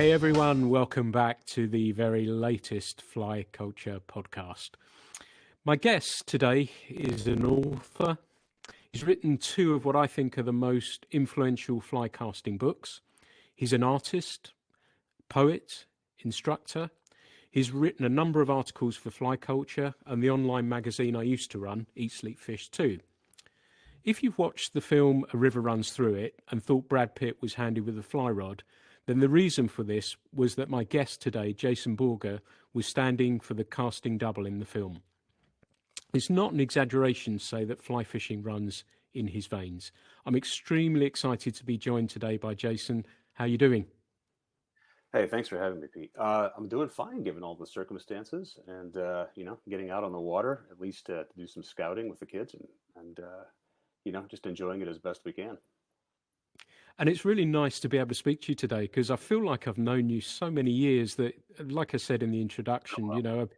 Hey everyone, welcome back to the very latest Fly Culture podcast. My guest today is an author. He's written two of what I think are the most influential fly casting books. He's an artist, poet, instructor. He's written a number of articles for Fly Culture and the online magazine I used to run, Eat, Sleep, Fish 2. If you've watched the film A River Runs Through It and thought Brad Pitt was handy with a fly rod, then the reason for this was that my guest today, Jason Borger, was standing for the casting double in the film. It's not an exaggeration to say that fly fishing runs in his veins. I'm extremely excited to be joined today by Jason. How are you doing? Hey, thanks for having me, Pete. I'm doing fine given all the circumstances, and getting out on the water at least to do some scouting with the kids, and just enjoying it as best we can. And it's really nice to be able to speak to you today because I feel like I've known you so many years that, like I said in the Oh, introduction, well.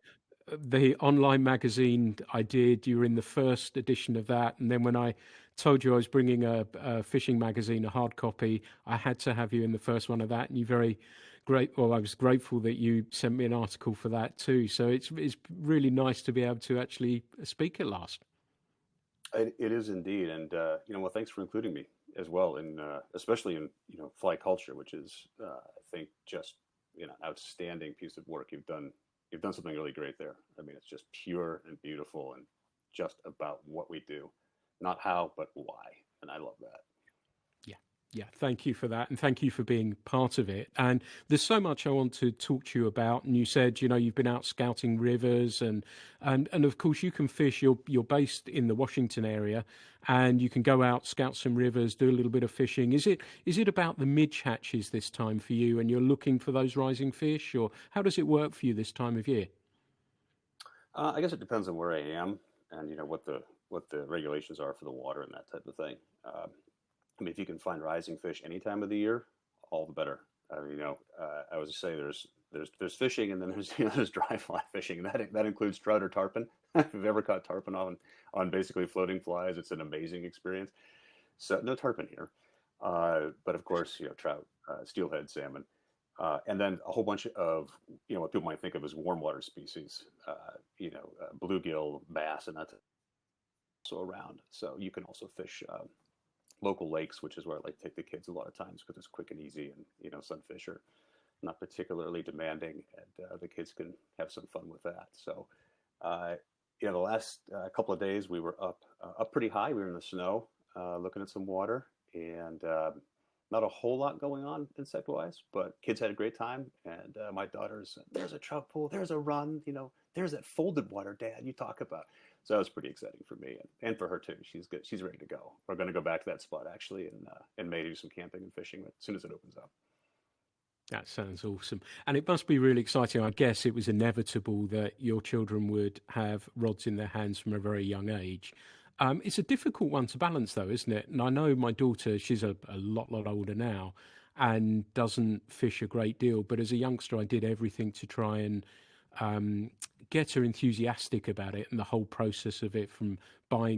the online magazine I did, you were in the first edition of that. And then when I told you I was bringing a fishing magazine, a hard copy, I had to have you in the first one of that. And you very great. Well, I was grateful that you sent me an article for that too. So it's really nice to be able to actually speak at last. It is indeed, and well, thanks for including me as well, in especially in fly culture, which is I think just outstanding piece of work you've done. You've done something really great there. I mean, it's just pure and beautiful, and just about what we do, not how, but why, and I love that. Yeah. Yeah, thank you for that. And thank you for being part of it. And there's so much I want to talk to you about. And you said, you've been out scouting rivers and of course you can fish. You're based in the Washington area and you can go out, scout some rivers, do a little bit of fishing. Is it about the midge hatches this time for you and you're looking for those rising fish, or how does it work for you this time of year? I guess it depends on where I am, and what the regulations are for the water and that type of thing. I mean, if you can find rising fish any time of the year, all the better. I always say there's fishing, and then there's there's dry fly fishing, and that includes trout or tarpon. If you've ever caught tarpon on basically floating flies, it's an amazing experience. So no tarpon here, but of course trout, steelhead, salmon, and then a whole bunch of what people might think of as warm water species, bluegill, bass, and that's also around. So you can also fish local lakes, which is where I like to take the kids a lot of times because it's quick and easy, and sunfish are not particularly demanding, and the kids can have some fun with that. So, uh, the last couple of days we were up pretty high. We were in the snow, looking at some water, and not a whole lot going on insect wise, but kids had a great time. And my daughter's, there's a trout pool, there's a run, there's that folded water, Dad, you talk about. So that was pretty exciting for me, and for her too. She's good. She's ready to go. We're going to go back to that spot actually in May to do some camping and fishing as soon as it opens up. That sounds awesome. And it must be really exciting. I guess it was inevitable that your children would have rods in their hands from a very young age. It's a difficult one to balance, though, isn't it? And I know my daughter, she's a lot older now and doesn't fish a great deal. But as a youngster, I did everything to try and get her enthusiastic about it and the whole process of it, from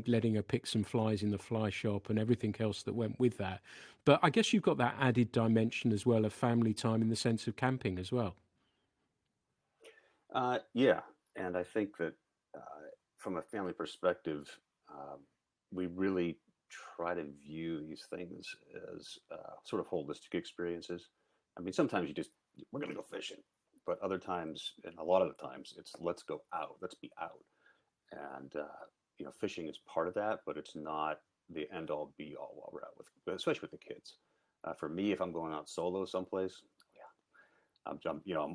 letting her pick some flies in the fly shop and everything else that went with that. But I guess you've got that added dimension as well of family time in the sense of camping as well. Yeah, and I think that uh, from a family perspective, um, we really try to view these things as sort of holistic experiences. I mean, sometimes we're going to go fishing, but other times, and a lot of the times, it's let's go out, let's be out, and fishing is part of that, but it's not the end all be all while we're out especially with the kids. For me, if I'm going out solo someplace, yeah, I'm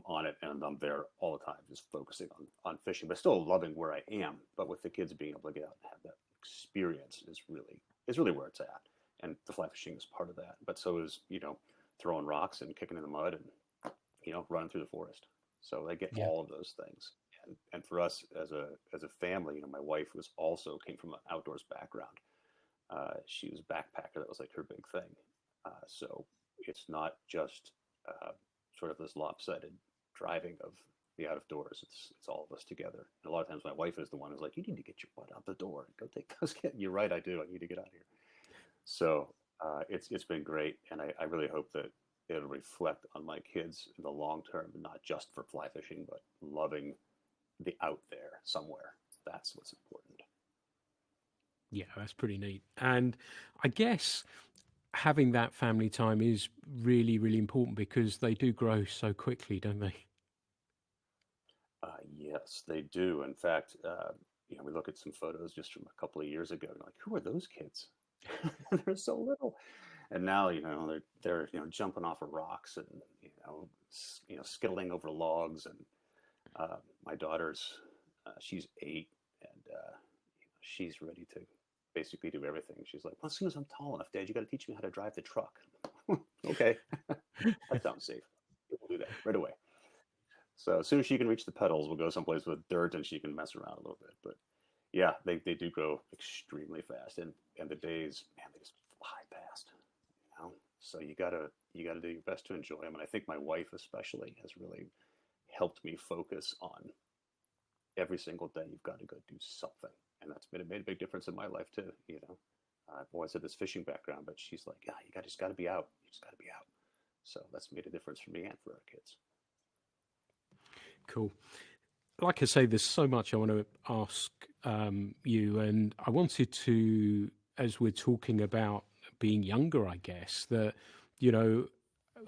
on it and I'm there all the time, just focusing on fishing, but still loving where I am. But with the kids being able to get out and have that experience is really where it's at. And the fly fishing is part of that. But so is throwing rocks and kicking in the mud and running through the forest. So they get Yeah. all of those things. And for us as a family, my wife was also came from an outdoors background. She was a backpacker. That was like her big thing. So it's not just uh, sort of this lopsided driving of the out of doors. It's all of us together. And a lot of times my wife is the one who's like, you need to get your butt out the door and go take those kids. You're right, I do. I need to get out of here. So it's been great, and I really hope that it'll reflect on my kids in the long term, not just for fly fishing, but loving the out there somewhere. That's what's important. Yeah, that's pretty neat. And I guess having that family time is really, really important because they do grow so quickly, don't they? Yes, they do. In fact, we look at some photos just from a couple of years ago, and like, who are those kids? They're so little. And now, they're jumping off of rocks and skittling over logs. And my daughter's she's 8, and she's ready to basically do everything. She's like, well, as soon as I'm tall enough, Dad, you got to teach me how to drive the truck. Okay, that sounds safe. We'll do that right away. So as soon as she can reach the pedals, we'll go someplace with dirt and she can mess around a little bit. But yeah, they do grow extremely fast, and the days, man, they just fly past. So you gotta do your best to enjoy them. And I think my wife especially has really helped me focus on every single day. You've got to go do something, and that's made a big difference in my life too. I've always had this fishing background, but she's like, yeah, just got to be out. You just got to be out. So that's made a difference for me and for our kids. Cool. Like I say, there's so much I want to ask you, and I wanted to, as we're talking about being younger, I guess that you know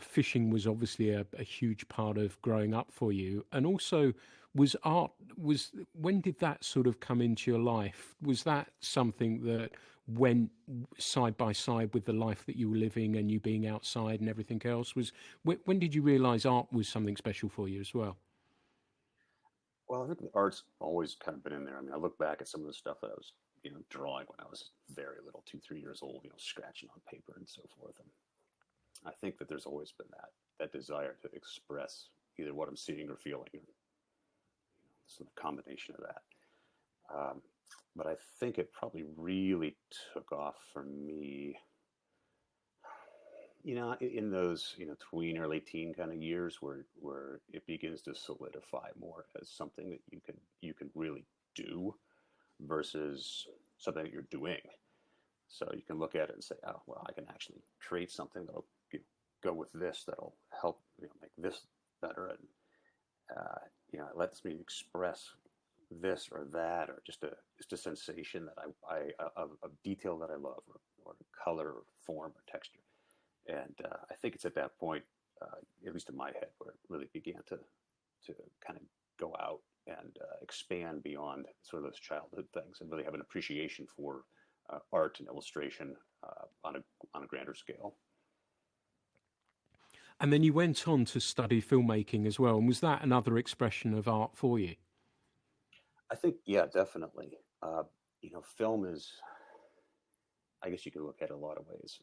fishing was obviously a huge part of growing up for you, and also was art. Was when did that sort of come into your life? Was that something that went side by side with the life that you were living and you being outside and everything else? When did you realize art was something special for you as well? Well, I think the art's always kind of been in there. I mean, I look back at some of the stuff that I was, drawing when I was very little, 2, 3 years old, scratching on paper and so forth. And I think that there's always been that desire to express either what I'm seeing or feeling, or some combination of that. But I think it probably really took off for me, in those, tween, early teen kind of years where it begins to solidify more as something that you can really do versus something that you're doing. So you can look at it and say, oh, well, I can actually create something that'll go with this, that'll help make this better, and it lets me express this or that, or just a sensation that of detail that I love, or color, or form, or texture. And I think it's at that point, at least in my head, where it really began to kind of go out and expand beyond sort of those childhood things, and really have an appreciation for art and illustration on a grander scale. And then you went on to study filmmaking as well. And was that another expression of art for you? I think, yeah, definitely. Film is, I guess you can look at it a lot of ways.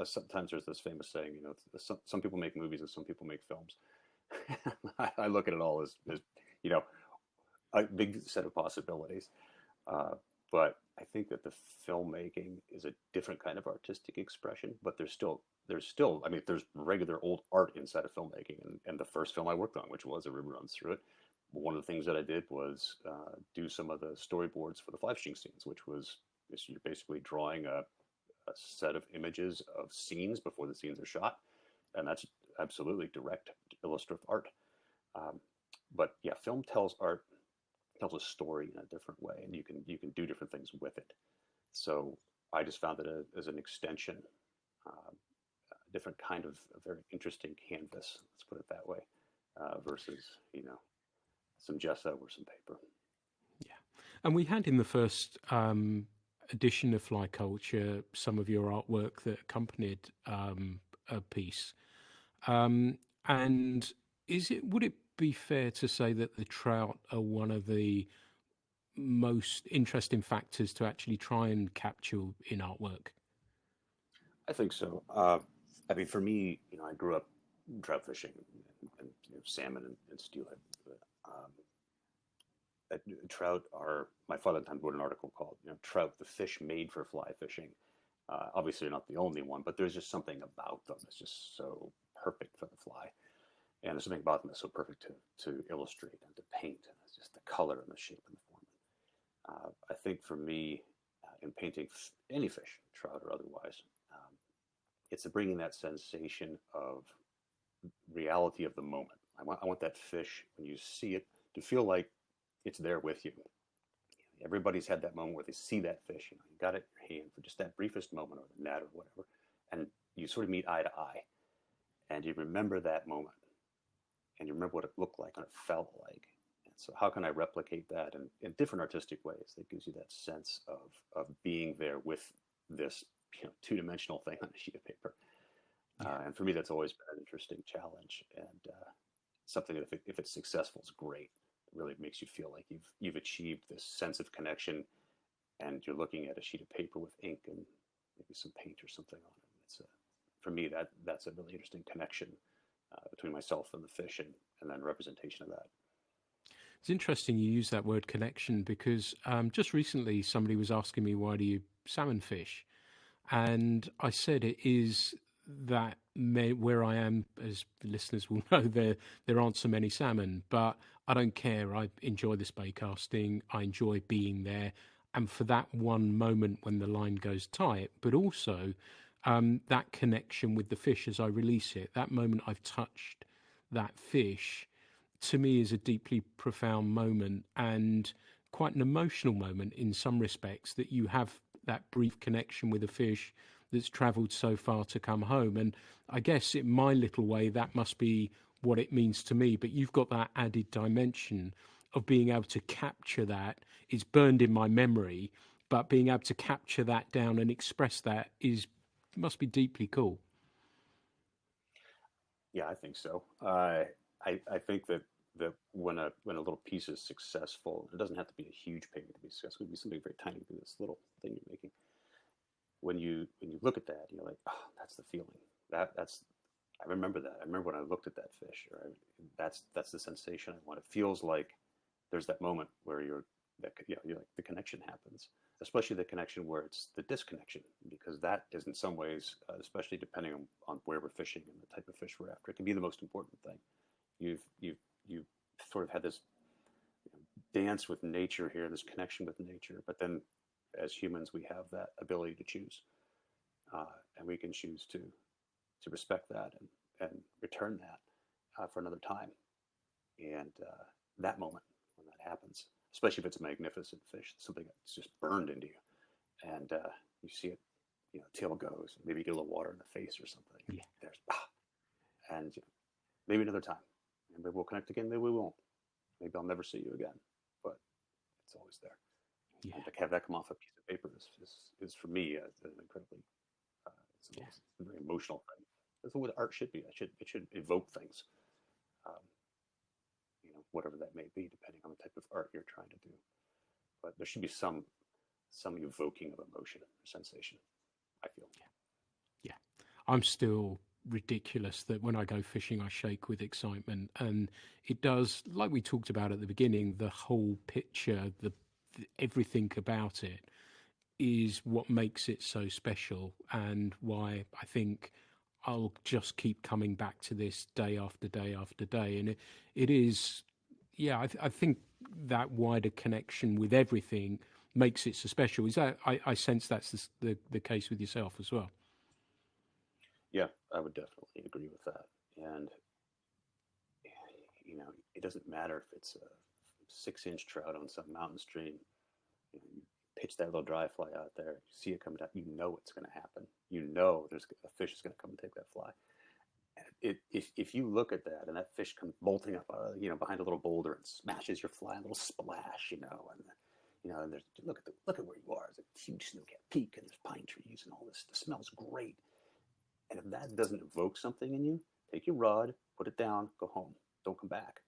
Sometimes there's this famous saying, some people make movies and some people make films. I look at it all as a big set of possibilities. But I think that the filmmaking is a different kind of artistic expression, but there's regular old art inside of filmmaking. And the first film I worked on, which was A River Runs Through It, one of the things that I did was do some of the storyboards for the fly fishing scenes, which was you're basically drawing a set of images of scenes before the scenes are shot. And that's absolutely direct illustrative art. But yeah, film tells a story in a different way, and you can do different things with it. So I just found it as an extension, a different kind of a very interesting canvas. Let's put it that way, versus some gesso or some paper. Yeah. And we had in the first edition of Fly Culture some of your artwork that accompanied a piece. And would it be fair to say that the trout are one of the most interesting factors to actually try and capture in artwork? I think so. I mean, for me, I grew up trout fishing and salmon and steelhead. Trout are, my father at the time wrote an article called, Trout, the fish made for fly fishing. Obviously, they're not the only one, but there's just something about them that's just so perfect for the fly. And there's something about them that's so perfect to illustrate and to paint. And it's just the color and the shape and the form. I think for me, in painting any fish, trout or otherwise, it's bringing that sensation of reality of the moment. I want that fish, when you see it, to feel like it's there with you. Everybody's had that moment where they see that fish, you got it in your hand for just that briefest moment, or the net or whatever, and you sort of meet eye to eye, and you remember that moment, and you remember what it looked like and it felt like. And so how can I replicate that in different artistic ways that gives you that sense of being there with this, two-dimensional thing on a sheet of paper? And for me, that's always been an interesting challenge, and something that if it's successful, is great. It really makes you feel like you've achieved this sense of connection, and you're looking at a sheet of paper with ink and maybe some paint or something on it. It's for me, that's a really interesting connection between myself and the fish, and then representation of that. It's interesting you use that word connection, because just recently somebody was asking me, why do you salmon fish? And I said it is that where I am, as listeners will know, there aren't so many salmon, but I don't care. I enjoy the spay casting. I enjoy being there. And for that one moment when the line goes tight, but also that connection with the fish as I release it, that moment I've touched that fish, to me is a deeply profound moment, and quite an emotional moment in some respects, that you have that brief connection with a fish that's traveled so far to come home. And I guess in my little way, that must be what it means to me. But you've got that added dimension of being able to capture that. It's burned in my memory, but being able to capture that down and express that must be deeply cool. Yeah, I think so. I think that when a little piece is successful, it doesn't have to be a huge painting to be successful. It could be something very tiny, be this little thing you're making. When you look at that, you're like, oh, that's the feeling. That's I remember that. I remember when I looked at that fish. Or that's the sensation I want. It feels like there's that moment where you're like the connection happens, especially the connection where it's the disconnection, because that is in some ways, especially depending on where we're fishing and the type of fish we're after, it can be the most important thing. You've sort of had this dance with nature here, this connection with nature, but then as humans, we have that ability to choose, and we can choose to respect that and return that for another time. And that moment when that happens, especially if it's a magnificent fish, something that's just burned into you, and you see it, tail goes, maybe you get a little water in the face or something. Yeah. And maybe another time, and maybe we'll connect again. Maybe we won't. Maybe I'll never see you again, but it's always there. Yeah. And to have that come off a piece of paper is for me an incredibly it's a very emotional thing. That's what art should be. It should evoke things, um, whatever that may be, depending on the type of art you're trying to do. But there should be some evoking of emotion or sensation, I feel. Yeah. I'm still ridiculous that when I go fishing, I shake with excitement. And it does, like we talked about at the beginning, the whole picture, the everything about it is what makes it so special, and why I think I'll just keep coming back to this day after day after day. And it is, yeah, I think that wider connection with everything makes it so special. Is that, I sense that's the case with yourself as well. Yeah, I would definitely agree with that. And it doesn't matter if it's a 6-inch trout on some mountain stream. You pitch that little dry fly out there, you see it coming down, it's going to happen. There's a fish is going to come and take that fly. If you look at that and that fish comes bolting up, behind a little boulder and smashes your fly, a little splash, and there's look at where you are. There's a huge snow-capped peak and there's pine trees and all this. The smell's great. And if that doesn't evoke something in you, take your rod, put it down, go home. Don't come back.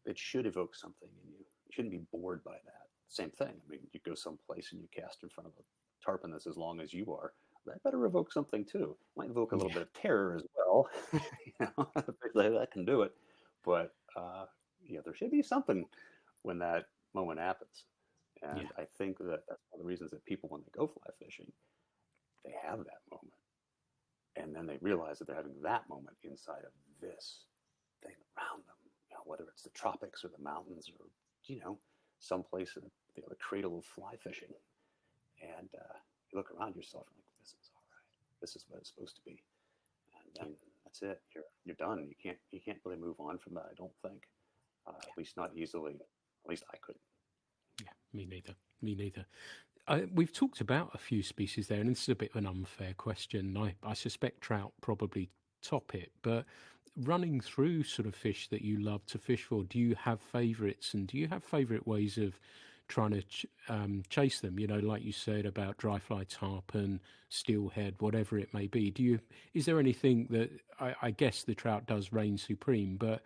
It should evoke something in you. You shouldn't be bored by that. Same thing. I mean, you go someplace and you cast in front of a tarpon that's as long as you are. That better evoke something too. It might evoke a little bit of terror as well. That can do it. But there should be something when that moment happens. And I think that that's one of the reasons that people, when they go fly fishing, they have that moment. And then they realize that they're having that moment inside of this thing around them, whether it's the tropics or the mountains or, someplace in the cradle of fly fishing. And you look around yourself and like, this is all right. This is what it's supposed to be. And then That's it. You're done. You can't really move on from that. I don't think, at least not easily. At least I couldn't. Yeah, me neither. Me neither. We've talked about a few species there, and this is a bit of an unfair question. I suspect trout probably top it, but running through sort of fish that you love to fish for, do you have favourites, and do you have favourite ways of trying to chase them? You know, like you said about dry fly, tarpon, steelhead, whatever it may be. Is there anything that I guess the trout does reign supreme, but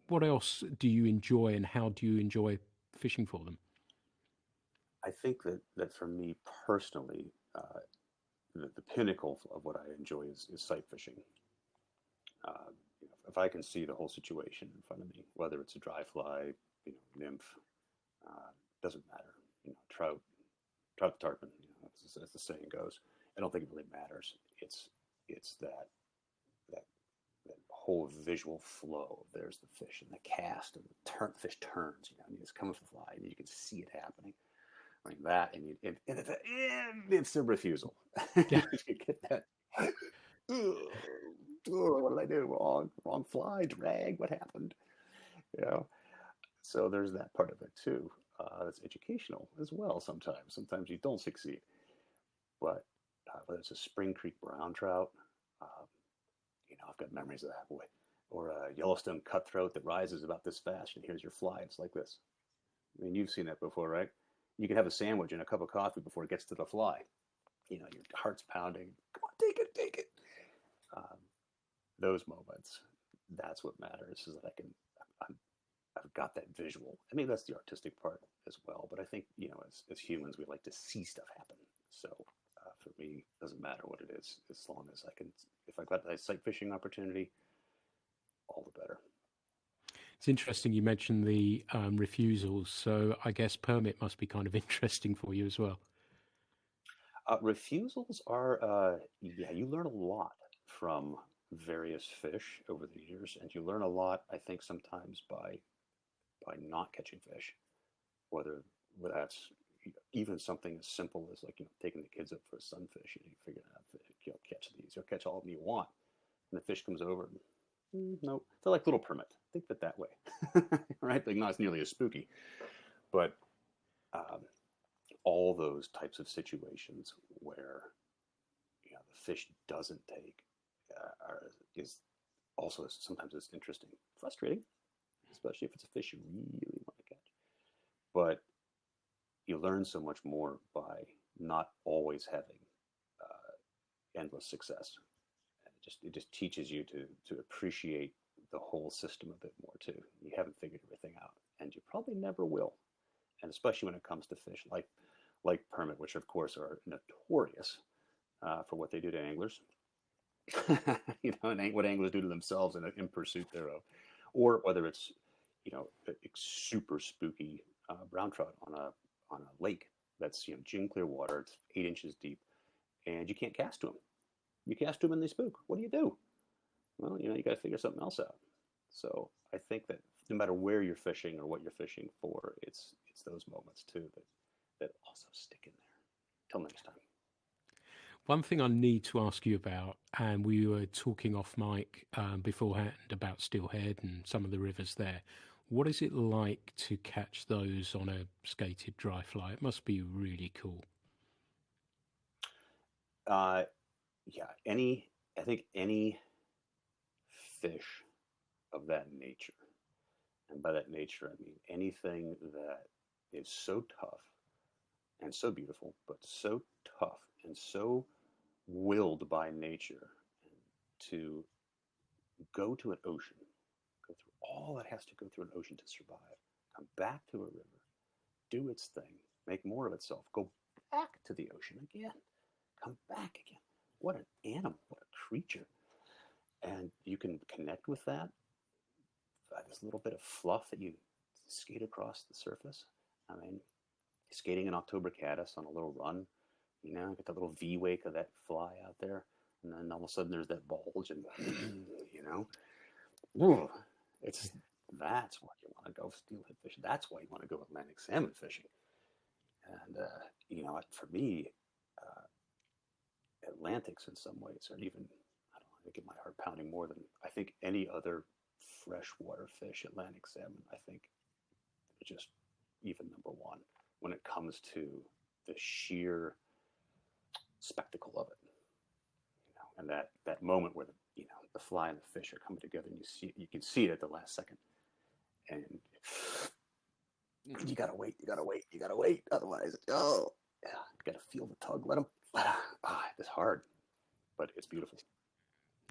what else do you enjoy, and how do you enjoy fishing for them? I think that for me personally, the pinnacle of what I enjoy is sight fishing. If I can see the whole situation in front of me, whether it's a dry fly, nymph, doesn't matter. Trout, trout tarpon. As the saying goes, I don't think it really matters. It's that that whole visual flow. There's the fish and the cast, and the fish turns. And it's coming for the fly, and you can see it happening. I mean that, and it's a refusal. Yeah. You get that. What did I do? Wrong fly, drag. What happened? You know. So there's that part of it too. It's educational as well. Sometimes you don't succeed, but whether it's a Spring Creek brown trout, uh, I've got memories of that boy, or a Yellowstone cutthroat that rises about this fast, and here's your fly. It's like this. I mean, you've seen that before, right? You can have a sandwich and a cup of coffee before it gets to the fly. Your heart's pounding. Come on, take it. Um, those moments, that's what matters. Is that I've got that visual. I mean, that's the artistic part as well. But I think as humans, we like to see stuff happen. So for me, it doesn't matter what it is, as long as I can. If I got that sight fishing opportunity, all the better. It's interesting you mentioned the refusals, so I guess permit must be kind of interesting for you as well. Refusals are, yeah, you learn a lot from various fish over the years, and you learn a lot, I think, sometimes by not catching fish, whether that's even something as simple as like taking the kids up for a sunfish. You figure out you'll catch these, you'll catch all of them you want, and the fish comes over. No, they're like little permit. Think of it that way, right? Like not as nearly as spooky, but um, all those types of situations where the fish doesn't take is also sometimes it's interesting, frustrating, especially if it's a fish you really want to catch. But you learn so much more by not always having endless success. And it just teaches you to appreciate the whole system a bit more too. You haven't figured everything out, and you probably never will. And especially when it comes to fish like permit, which of course are notorious for what they do to anglers. And what anglers do to themselves in pursuit thereof, or whether it's a super spooky brown trout on a lake that's gin clear water, it's 8 inches deep, and you can't cast to them. You cast to them and they spook. What do you do? Well, you got to figure something else out. So I think that no matter where you're fishing or what you're fishing for, it's those moments too that also stick in there. Till next time. One thing I need to ask you about, and we were talking off mic beforehand about steelhead and some of the rivers there. What is it like to catch those on a skated dry fly? It must be really cool. Uh, yeah, I think any fish of that nature, and by that nature I mean anything that is so tough and so beautiful, but so tough and so willed by nature to go to an ocean, go through all it has to go through an ocean to survive, come back to a river, do its thing, make more of itself, go back to the ocean again, come back again. What an animal, what a creature. And you can connect with that, this little bit of fluff that you skate across the surface. I mean, skating an October caddis on a little run, get that little V wake of that fly out there, and then all of a sudden there's that bulge, and it's that's why you want to go steelhead fishing. That's why you want to go Atlantic salmon fishing. And for me, Atlantics in some ways are even, I don't know, I get my heart pounding more than I think any other freshwater fish. Atlantic salmon, I think, are just even number one when it comes to the sheer spectacle of it. And that moment where the fly and the fish are coming together, and you can see it at the last second, and you gotta wait, otherwise, oh, yeah, you gotta feel the tug. It's hard, but it's beautiful.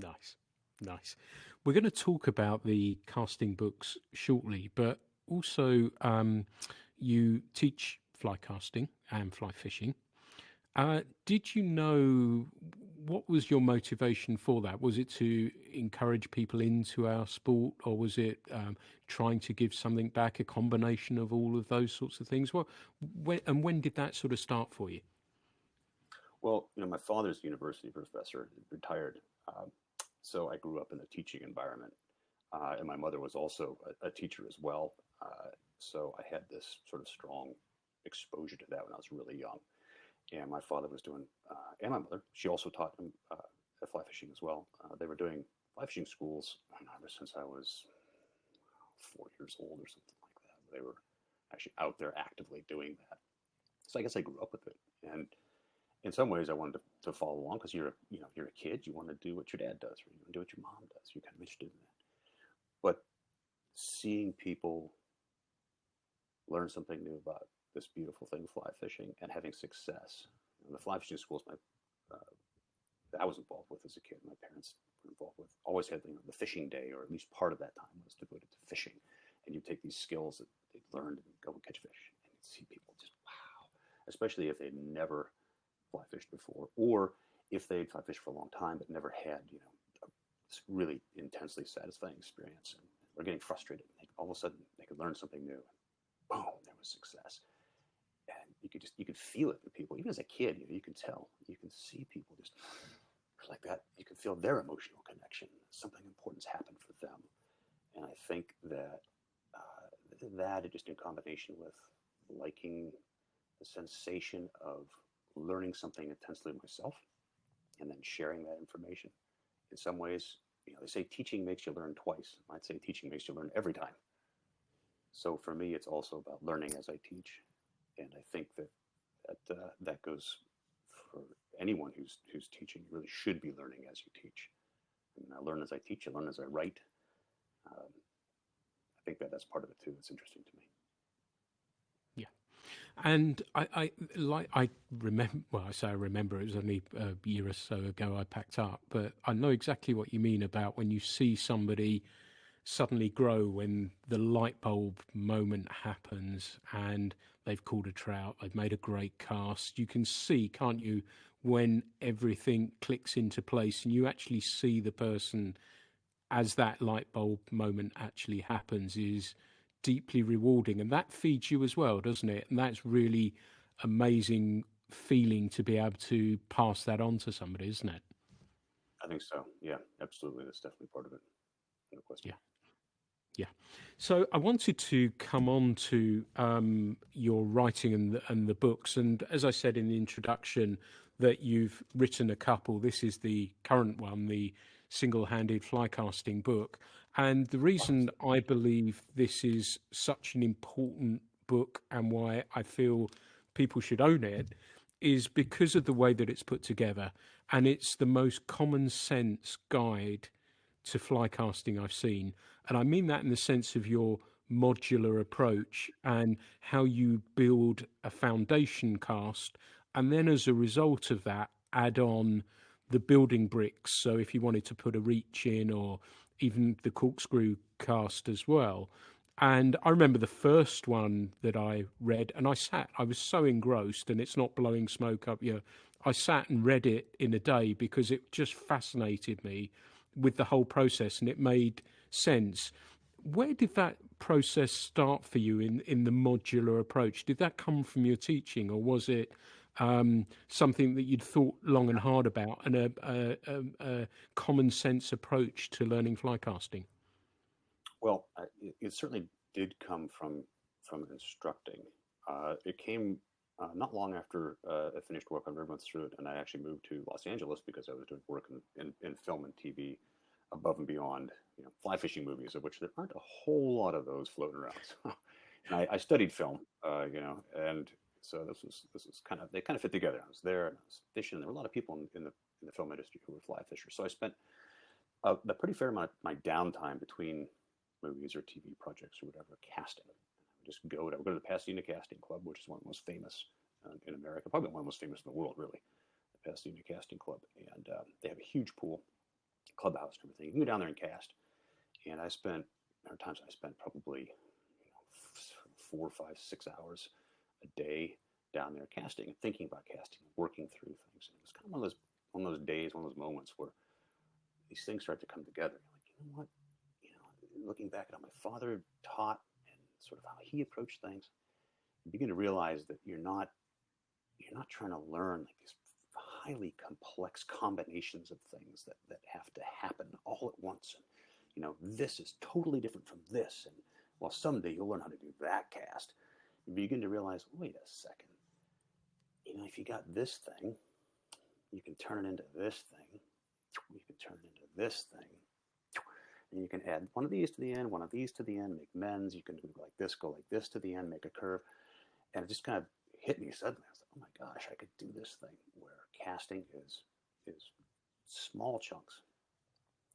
Nice. We're going to talk about the casting books shortly, but also you teach fly casting and fly fishing. Did you know, what was your motivation for that? Was it to encourage people into our sport, or was it trying to give something back, a combination of all of those sorts of things? When did that sort of start for you? Well, my father's a university professor, retired. So I grew up in a teaching environment. And my mother was also a teacher as well. So I had this sort of strong exposure to that when I was really young. And my father was doing, and my mother, she also taught him fly fishing as well. They were doing fly fishing schools ever since I was 4 years old or something like that. They were actually out there actively doing that. So I guess I grew up with it. And in some ways I wanted to follow along, because you're a kid, you want to do what your dad does, or you want to do what your mom does. You're kind of interested in that. But seeing people learn something new about this beautiful thing, fly fishing, and having success. The fly fishing schools that I was involved with as a kid, my parents were involved with, always had the fishing day, or at least part of that time was devoted to fishing. And you take these skills that they learned and go and catch fish, and you see people just wow, especially if they'd never fly fished before, or if they'd fly fished for a long time but never had this really intensely satisfying experience, and they're getting frustrated. All of a sudden they could learn something new, and boom, there was success. And you could feel it in people, even as a kid. You can tell, you can see people just like that. You can feel their emotional connection. Something important's happened for them, and I think that that just in combination with liking the sensation of learning something intensely myself, and then sharing that information. In some ways, they say teaching makes you learn twice. I'd say teaching makes you learn every time. So for me, it's also about learning as I teach. And I think that goes for anyone who's teaching. You really should be learning as you teach. I learn as I teach. I learn as I write. I think that's part of it too. It's interesting to me. Yeah, and I remember. Well, I say I remember. It was only a year or so ago I packed up, but I know exactly what you mean about when you see somebody suddenly grow, when the light bulb moment happens and they've caught a trout, they've made a great cast. You can see, can't you, when everything clicks into place and you actually see the person as that light bulb moment actually happens, is deeply rewarding. And that feeds you as well, doesn't it? And that's really amazing feeling to be able to pass that on to somebody, isn't it? I think so. Yeah, absolutely. That's definitely part of it. No question. Yeah. Yeah. So I wanted to come on to your writing and the books. And as I said in the introduction, that you've written a couple. This is the current one, the single-handed flycasting book. And the reason I believe this is such an important book, and why I feel people should own it, is because of the way that it's put together. And it's the most common sense guide to fly casting I've seen. And I mean that in the sense of your modular approach and how you build a foundation cast. And then as a result of that, add on the building bricks. So if you wanted to put a reach in, or even the corkscrew cast as well. And I remember the first one that I read, and I was so engrossed, and it's not blowing smoke up your. I sat and read it in a day because it just fascinated me with the whole process, and it made sense. Where did that process start for you in the modular approach? Did that come from your teaching, or was it something that you'd thought long and hard about, and a common sense approach to learning fly casting? Well, it certainly did come from instructing. It came not long after I finished work on River Through It, and I actually moved to Los Angeles because I was doing work in film and TV above and beyond, fly fishing movies, of which there aren't a whole lot of those floating around. So, and I studied film, and so this was kind of, they kind of fit together. I was there and I was fishing. There were a lot of people in the film industry who were fly fishers. So I spent a pretty fair amount of my downtime between movies or TV projects or whatever casting. I would go to the Pasadena Casting Club, which is one of the most famous in America, probably one of the most famous in the world, really. The Pasadena Casting Club, and they have a huge pool, clubhouse, and everything. You can go down there and cast. And there are times I spent probably 4, 5, 6 hours a day down there casting and thinking about casting, working through things. And it was kind of one of those days, one of those moments where these things start to come together. Like, you know what? Looking back at how my father taught and sort of how he approached things, you begin to realize that you're not trying to learn like these highly complex combinations of things that have to happen all at once. And, this is totally different from this. And well, someday you'll learn how to do that cast. You begin to realize, wait a second. If you got this thing, you can turn it into this thing. You can turn it into this thing. And you can add one of these to the end, one of these to the end, make mends. You can do like this, go like this to the end, make a curve. And it just kind of hit me suddenly. I was like, oh my gosh, I could do this thing where casting is small chunks.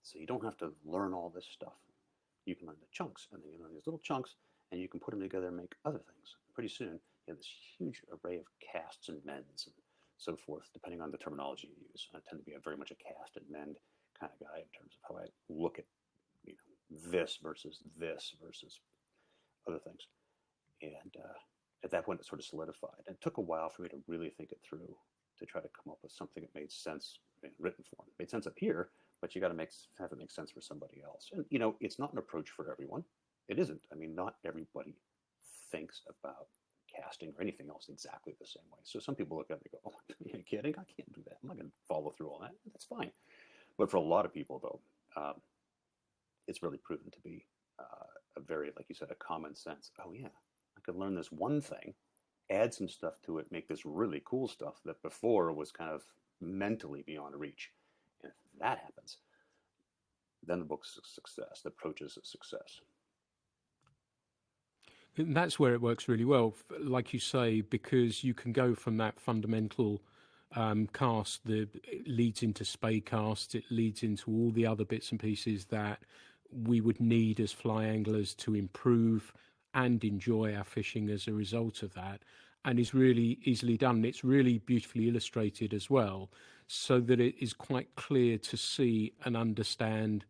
So you don't have to learn all this stuff. You can learn the chunks, and then you learn these little chunks, and you can put them together and make other things. Pretty soon, you have this huge array of casts and mends and so forth, depending on the terminology you use. I tend to be very much a cast and mend kind of guy in terms of how I look at this versus other things. And at that point, it sort of solidified. And it took a while for me to really think it through, to try to come up with something that made sense in written form. It made sense up here, but you got to have it make sense for somebody else. And it's not an approach for everyone. It isn't. I mean, not everybody thinks about casting or anything else exactly the same way. So some people look at it and go, "Oh, are you kidding? I can't do that. I'm not going to follow through all that." That's fine. But for a lot of people, though, it's really proven to be a very, like you said, a common sense. Oh yeah, I could learn this one thing, add some stuff to it, make this really cool stuff that before was kind of mentally beyond reach. And if that happens, then the book's a success. The approach is a success. And that's where it works really well, like you say, because you can go from that fundamental cast that leads into spay casts, it leads into all the other bits and pieces that we would need as fly anglers to improve and enjoy our fishing as a result of that, and is really easily done. It's really beautifully illustrated as well, so that it is quite clear to see and understand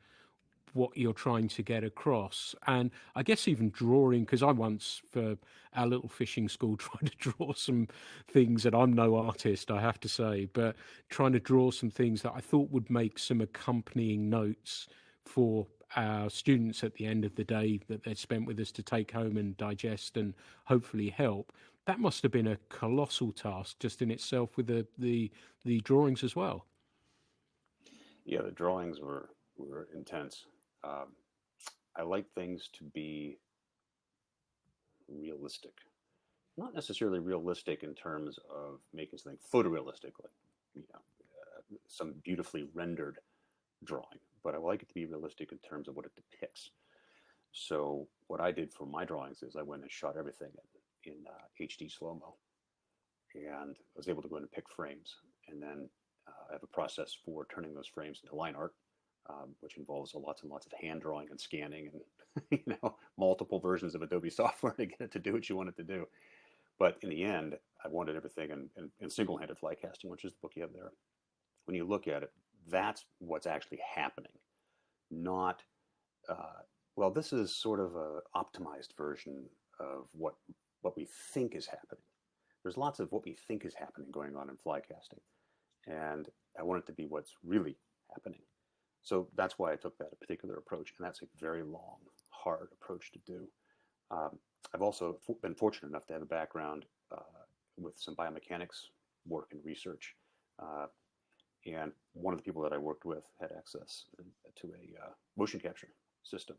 what you're trying to get across. And I guess even drawing, because I once, for our little fishing school, tried to draw some things, and I'm no artist, I have to say, but trying to draw some things that I thought would make some accompanying notes for our students at the end of the day that they'd spent with us to take home and digest and hopefully help. That must have been a colossal task just in itself, with the drawings as well. Yeah, the drawings were intense. I like things to be realistic. Not necessarily realistic in terms of making something photorealistic, like some beautifully rendered drawing, but I like it to be realistic in terms of what it depicts. So what I did for my drawings is I went and shot everything in HD slow-mo, and I was able to go in and pick frames, and then I have a process for turning those frames into line art, which involves lots and lots of hand drawing and scanning and multiple versions of Adobe software to get it to do what you want it to do. But in the end, I wanted everything in single-handed fly casting, which is the book you have there. When you look at it, that's what's actually happening. Not, well, this is sort of an optimized version of what we think is happening. There's lots of what we think is happening going on in fly casting, and I want it to be what's really happening. So that's why I took that particular approach, and that's a very long, hard approach to do. I've also been fortunate enough to have a background with some biomechanics work and research. And one of the people that I worked with had access to a motion capture system.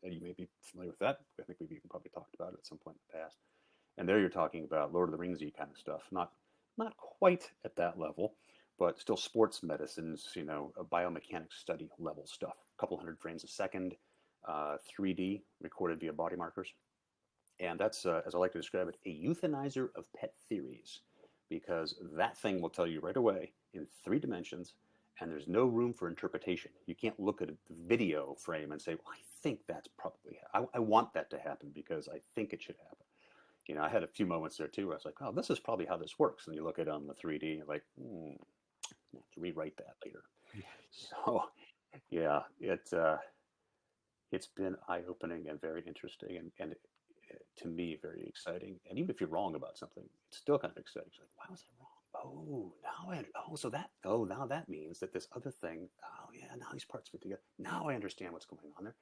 And you may be familiar with that. I think we've even probably talked about it at some point in the past. And there you're talking about Lord of the Ringsy kind of stuff, not quite at that level, but still sports medicines, a biomechanics study level stuff. A couple hundred frames a second, 3D recorded via body markers. And that's, as I like to describe it, a euthanizer of pet theories, because that thing will tell you right away in 3 dimensions, and there's no room for interpretation. You can't look at a video frame and say, well, I think that's probably, I want that to happen because I think it should happen. I had a few moments there too where I was like, oh, this is probably how this works. And you look at it on the 3D, and you're like, I have to rewrite that later. Yeah. So, yeah, it's been eye-opening and very interesting, and to me, very exciting. And even if you're wrong about something, it's still kind of exciting. It's like, why was I wrong? Now that means that this other thing, oh yeah, now these parts fit together. Now I understand what's going on there.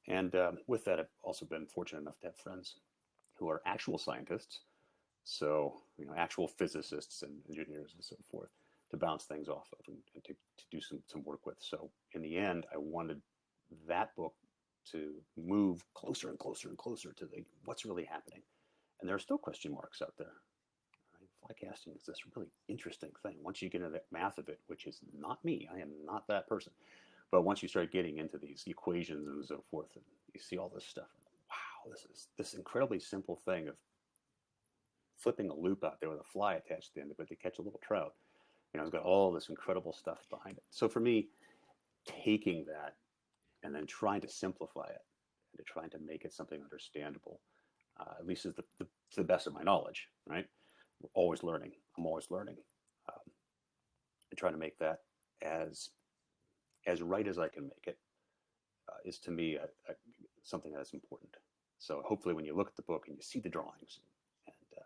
And with that, I've also been fortunate enough to have friends who are actual scientists, so actual physicists and engineers and so forth, to bounce things off of and to do some work with. So in the end, I wanted that book to move closer and closer and closer to what's really happening. And there are still question marks out there. Flycasting is this really interesting thing. Once you get into the math of it, which is not me, I am not that person. But once you start getting into these equations and so forth, and you see all this stuff, wow, this is this incredibly simple thing of flipping a loop out there with a fly attached to the end of it to catch a little trout. It's got all this incredible stuff behind it. So for me, taking that and then trying to simplify it and to trying to make it something understandable, at least is to the best of my knowledge, right? We're always learning. I'm always learning, and trying to make that as right as I can make it is to me something that's important. So hopefully, when you look at the book and you see the drawings and you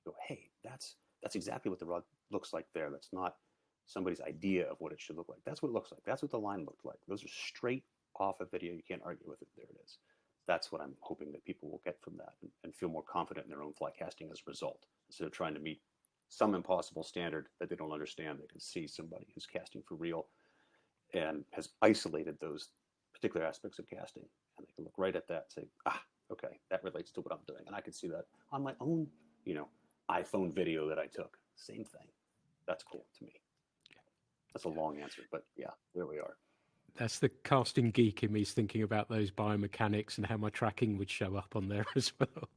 go, "Hey, that's exactly what the rod looks like there. That's not somebody's idea of what it should look like. That's what it looks like. That's what the line looked like. Those are straight off a video. You can't argue with it. There it is." That's what I'm hoping that people will get from that and feel more confident in their own fly casting as a result. Instead of trying to meet some impossible standard that they don't understand, they can see somebody who's casting for real and has isolated those particular aspects of casting. And they can look right at that and say, okay, that relates to what I'm doing. And I can see that on my own, iPhone video that I took. Same thing. That's cool to me. That's a long answer, but yeah, there we are. That's the casting geek in me is thinking about those biomechanics and how my tracking would show up on there as well.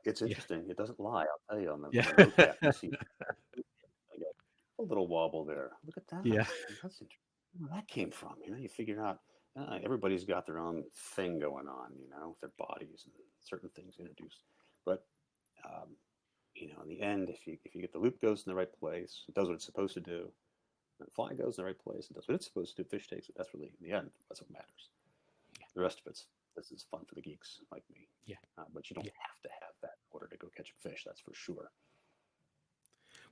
It's Yeah. interesting. It doesn't lie. I'll tell you on the Yeah. notepad. You see I got a little wobble there. Look at that. Yeah. That's interesting. Where that came from. You figure out everybody's got their own thing going on, with their bodies and certain things introduced. But in the end, if you get the loop goes in the right place, it does what it's supposed to do. And the fly goes in the right place and does what it's supposed to do. Fish takes it. That's really, in the end, that's what matters. Yeah. The rest of this is fun for the geeks like me. Yeah. But you don't have to have that in order to go catch a fish. That's for sure.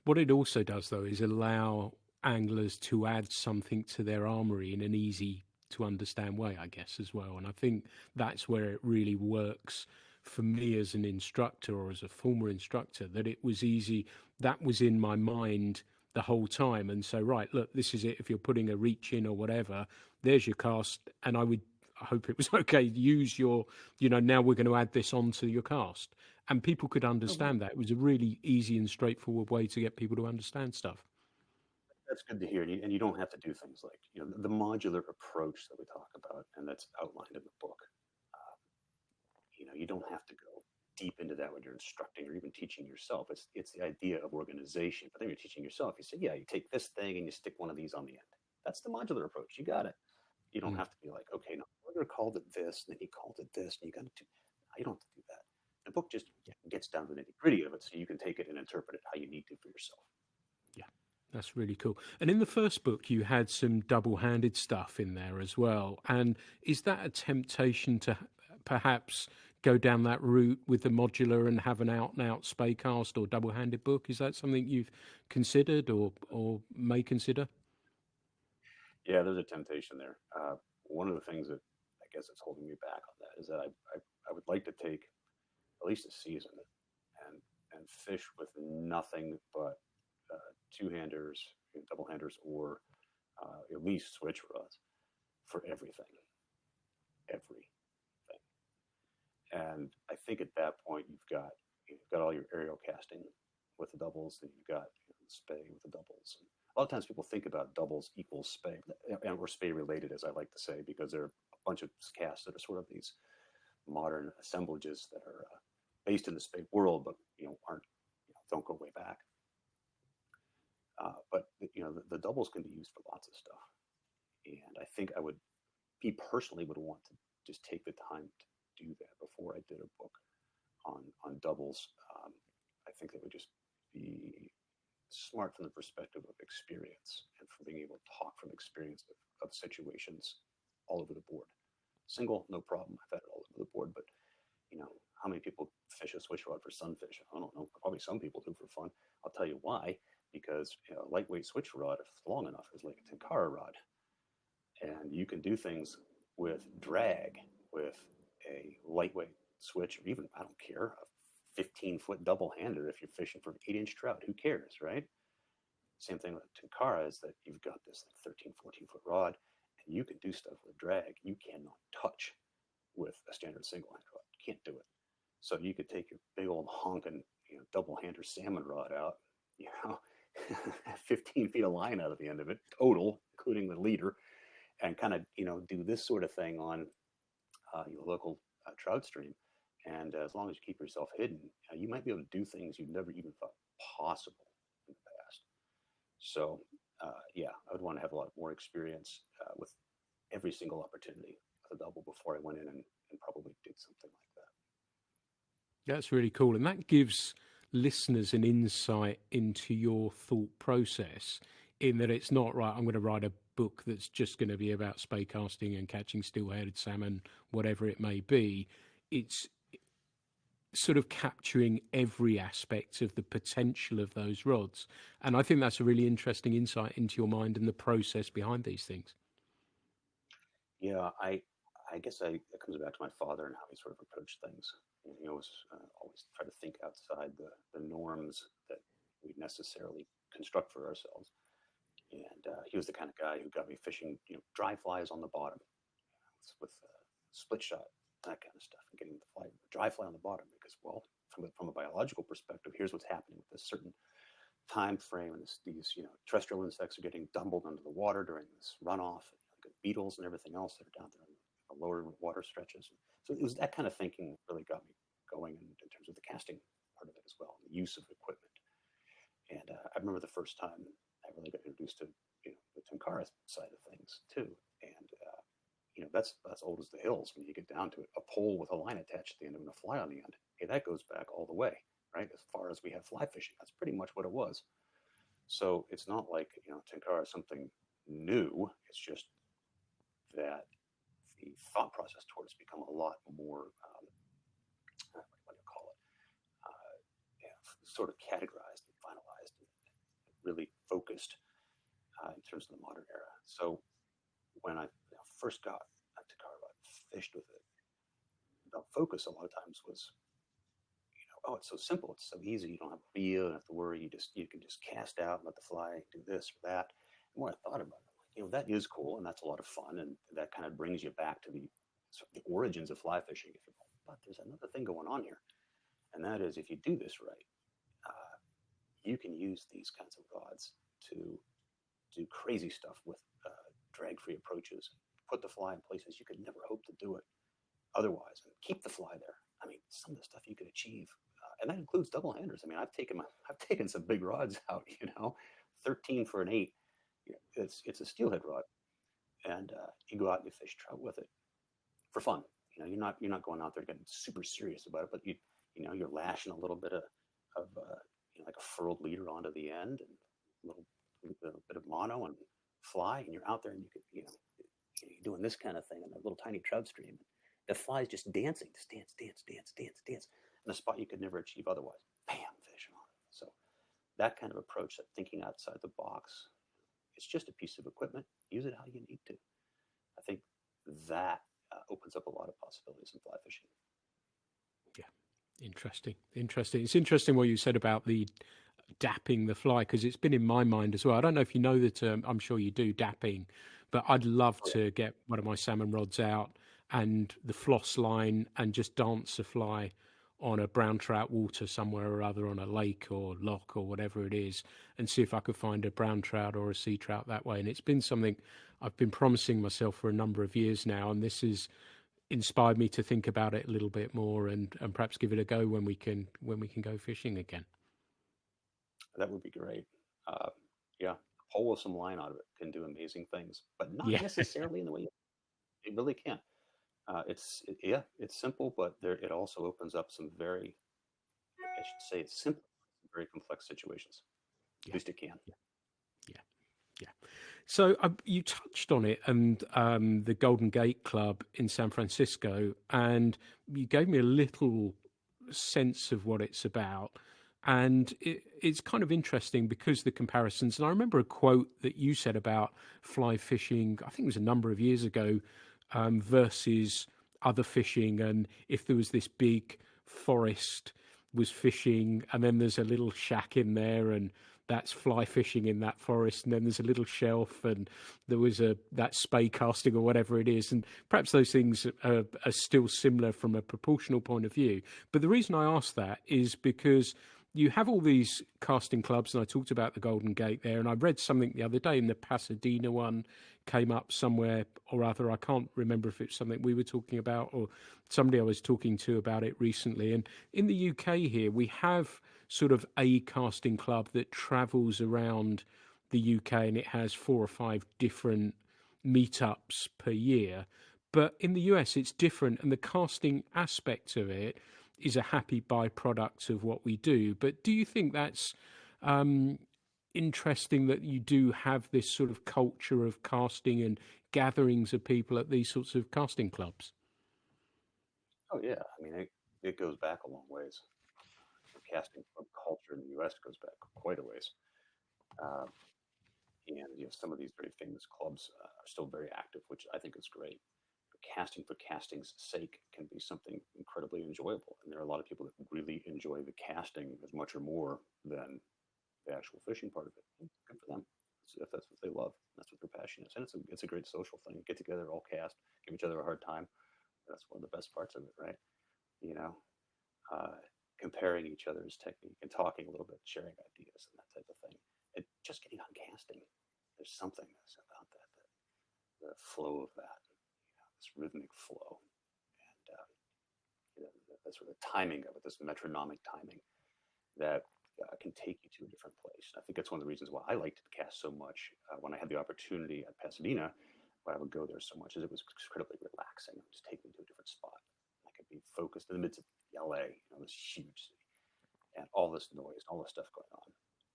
What it also does, though, is allow anglers to add something to their armory in an easy to understand way, I guess, as well. And I think that's where it really works for me as an instructor or as a former instructor, that it was easy. That was in my mind the whole time. And so, right, look, this is it. If you're putting a reach in or whatever, there's your cast. And I hope it was okay. Use your, now we're going to add this onto your cast. And people could understand that. It was a really easy and straightforward way to get people to understand stuff. That's good to hear. And you don't have to do things like, the modular approach that we talk about and that's outlined in the book. You don't have to go deep into that when you're instructing or even teaching yourself. It's the idea of organization. But then you're teaching yourself. You say, yeah, you take this thing and you stick one of these on the end. That's the modular approach. You got it. You don't have to be like, okay, no, Borger called it this, and then he called it this, and you got to do. You don't have to do that. The book just gets down to the nitty gritty of it, so you can take it and interpret it how you need to for yourself. Yeah, that's really cool. And in the first book, you had some double-handed stuff in there as well. And is that a temptation to perhaps go down that route with the modular and have an out-and-out spay cast or double-handed book? Is that something you've considered or may consider? Yeah, there's a temptation there. One of the things that I guess is holding me back on that is that I would like to take at least a season and fish with nothing but two-handers, double-handers, or at least switch rods for everything. And I think at that point you've got all your aerial casting with the doubles, and you've got spay with the doubles. And a lot of times people think about doubles equals spay, or spay related, as I like to say, because they're a bunch of casts that are sort of these modern assemblages that are based in the spay world, but aren't don't go way back. But the doubles can be used for lots of stuff, and I think he personally would want to just take the time to do that before I did a book on doubles. I think that would just be smart from the perspective of experience and from being able to talk from experience of situations all over the board. Single, no problem. I've had it all over the board, but how many people fish a switch rod for sunfish? I don't know. Probably some people do for fun. I'll tell you why. Because a lightweight switch rod, if it's long enough, is like a tenkara rod, and you can do things with drag with a lightweight switch, or even, I don't care, a 15-foot double-hander. If you're fishing for 8-inch trout, who cares, right? Same thing with tenkara is that you've got this like 13, 14-foot rod, and you can do stuff with drag you cannot touch with a standard single-hand rod. You can't do it. So you could take your big old honking double-hander salmon rod out, 15 feet of line out of the end of it, total, including the leader, and kind of, do this sort of thing on your local trout stream. And as long as you keep yourself hidden, you might be able to do things you never even thought possible in the past. So, I would want to have a lot more experience with every single opportunity with a double before I went in and probably did something like that. That's really cool. And that gives listeners an insight into your thought process, in that it's not, right, I'm going to write a book that's just going to be about spay casting and catching still-headed salmon, whatever it may be. It's sort of capturing every aspect of the potential of those rods. And I think that's a really interesting insight into your mind and the process behind these things. Yeah, I guess it comes back to my father and how he sort of approached things. He always try to think outside the norms that we necessarily construct for ourselves. And he was the kind of guy who got me fishing, dry flies on the bottom with split shot, that kind of stuff, and getting the dry fly on the bottom. Because, well, from a biological perspective, here's what's happening with this certain time frame, and these terrestrial insects are getting dumbled under the water during this runoff, and beetles and everything else that are down there in the lower water stretches. So it was that kind of thinking that really got me going in terms of the casting part of it as well, the use of equipment. And I remember the first time I really got introduced to the tenkara side of things too. And that's old as the hills when you get down to it. A pole with a line attached to the end and a fly on the end. Hey, that goes back all the way, right? As far as we have fly fishing, that's pretty much what it was. So it's not like tenkara is something new. It's just that the thought process towards become a lot more, what do you call it, sort of categorized and finalized and really focused in terms of the modern era. So when I first got a tenkara rod, fished with it, the focus a lot of times was, oh, it's so simple, it's so easy, you don't have to reel, you don't have to worry, you can just cast out and let the fly do this or that. And when I thought about it, that is cool and that's a lot of fun, and that kind of brings you back to the origins of fly fishing. But there's another thing going on here, and that is, if you do this right, you can use these kinds of rods to do crazy stuff with drag-free approaches, put the fly in places you could never hope to do it otherwise, and keep the fly there. I mean, some of the stuff you could achieve, and that includes double handers. I mean, I've taken some big rods out, 13 for an 8. It's a steelhead rod, and you go out and you fish trout with it for fun. You're not going out there getting super serious about it, but you're lashing a little bit of like a furled leader onto the end, and a little bit of mono and fly, and you're out there and you're doing this kind of thing on a little tiny trout stream. The fly's just dancing, just dance, in a spot you could never achieve otherwise. Bam, fish on it. So that kind of approach, that thinking outside the box, it's just a piece of equipment. Use it how you need to. I think that opens up a lot of possibilities in fly fishing. Yeah, interesting. It's interesting what you said about the dapping the fly, because it's been in my mind as well. I don't know if you know the term, I'm sure you do, dapping, but I'd love to get one of my salmon rods out and the floss line and just dance a fly on a brown trout water somewhere or other, on a lake or loch or whatever it is, and see if I could find a brown trout or a sea trout that way. And it's been something I've been promising myself for a number of years now, and this has inspired me to think about it a little bit more, and perhaps give it a go when we can go fishing again. That would be great. Yeah, pull some line out of it can do amazing things, but not Yeah. necessarily in the way it really can. Yeah, it's simple, but it also opens up some very, I should say, it's simple, very complex situations. At Yeah. least it can. Yeah. Yeah. So you touched on it, and the Golden Gate Club in San Francisco, and you gave me a little sense of what it's about. And it's kind of interesting because the comparisons, and I remember a quote that you said about fly fishing, I think it was a number of years ago, versus other fishing. And if there was this big forest was fishing, and then there's a little shack in there, and that's fly fishing in that forest, and then there's a little shelf, and there was that spay casting or whatever it is, and perhaps those things are still similar from a proportional point of view. But the reason I ask that is because you have all these casting clubs, and I talked about the Golden Gate there, and I read something the other day in the Pasadena one came up somewhere or other. I can't remember if it's something we were talking about or somebody I was talking to about it recently. And in the UK here, we have sort of a casting club that travels around the UK, and it has 4 or 5 different meetups per year. But in the US, it's different, and the casting aspect of it is a happy byproduct of what we do. But do you think that's interesting that you do have this sort of culture of casting and gatherings of people at these sorts of casting clubs? Oh yeah, I mean it goes back a long ways. The casting club culture in the U.S. goes back quite a ways, uh, and some of these very famous clubs are still very active, which I think is great. Casting for casting's sake can be something incredibly enjoyable, and there are a lot of people that really enjoy the casting as much or more than the actual fishing part of it. Good for them. If that's what they love, that's what their passion is, and it's a great social thing. Get together, all cast, give each other a hard time. That's one of the best parts of it, right? You know, uh, Comparing each other's technique and talking a little bit, sharing ideas and that type of thing. And just getting on casting, there's something about that the flow of that, this rhythmic flow, and the sort of timing of it, this metronomic timing that can take you to a different place. I think that's one of the reasons why I liked to cast so much when I had the opportunity at Pasadena. Why I would go there so much is it was incredibly relaxing. It would just take me to a different spot. I could be focused in the midst of LA, this huge city, and all this noise, all this stuff going on.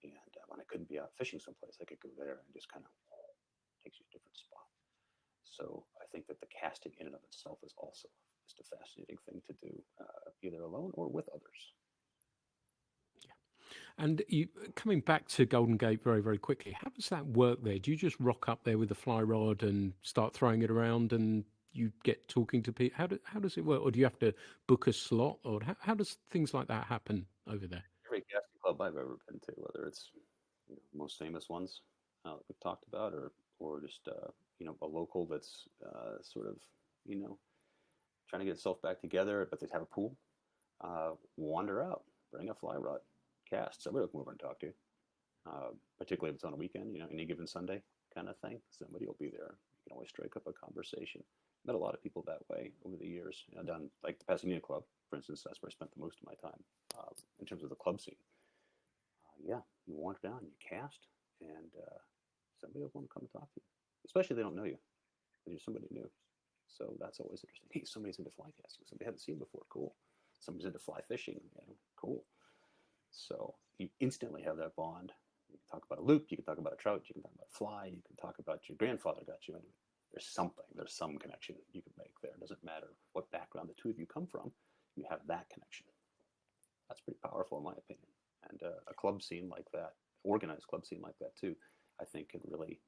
And when I couldn't be out fishing someplace, I could go there and just kind of takes you to a different spot. So I think that the casting in and of itself is also just a fascinating thing to do, either alone or with others. And you, coming back to Golden Gate very, very quickly, how does that work there? Do you just rock up there with a fly rod and start throwing it around, and you get talking to people? How does it work? Or do you have to book a slot? Or how does things like that happen over there? Every casting club I've ever been to, whether it's most famous ones that we've talked about, or just a local that's sort of trying to get itself back together, but they have a pool, wander out, bring a fly rod, cast. Somebody will come over and talk to you, particularly if it's on a weekend, any given Sunday kind of thing. Somebody will be there. You can always strike up a conversation. Met a lot of people that way over the years. Done like the Pasadena Club, for instance. That's where I spent the most of my time in terms of the club scene. Yeah, you wander down, you cast, and somebody will want to come and talk to you, especially if they don't know you, because you're somebody new. So that's always interesting. Hey, somebody's into fly casting. Somebody hasn't seen before. Cool. Somebody's into fly fishing. Cool. So you instantly have that bond. You can talk about a loop. You can talk about a trout. You can talk about a fly. You can talk about your grandfather got you into it. There's something. There's some connection you can make there. It doesn't matter what background the two of you come from. You have that connection. That's pretty powerful, in my opinion. And a club scene like that, organized club scene like that too, I think can really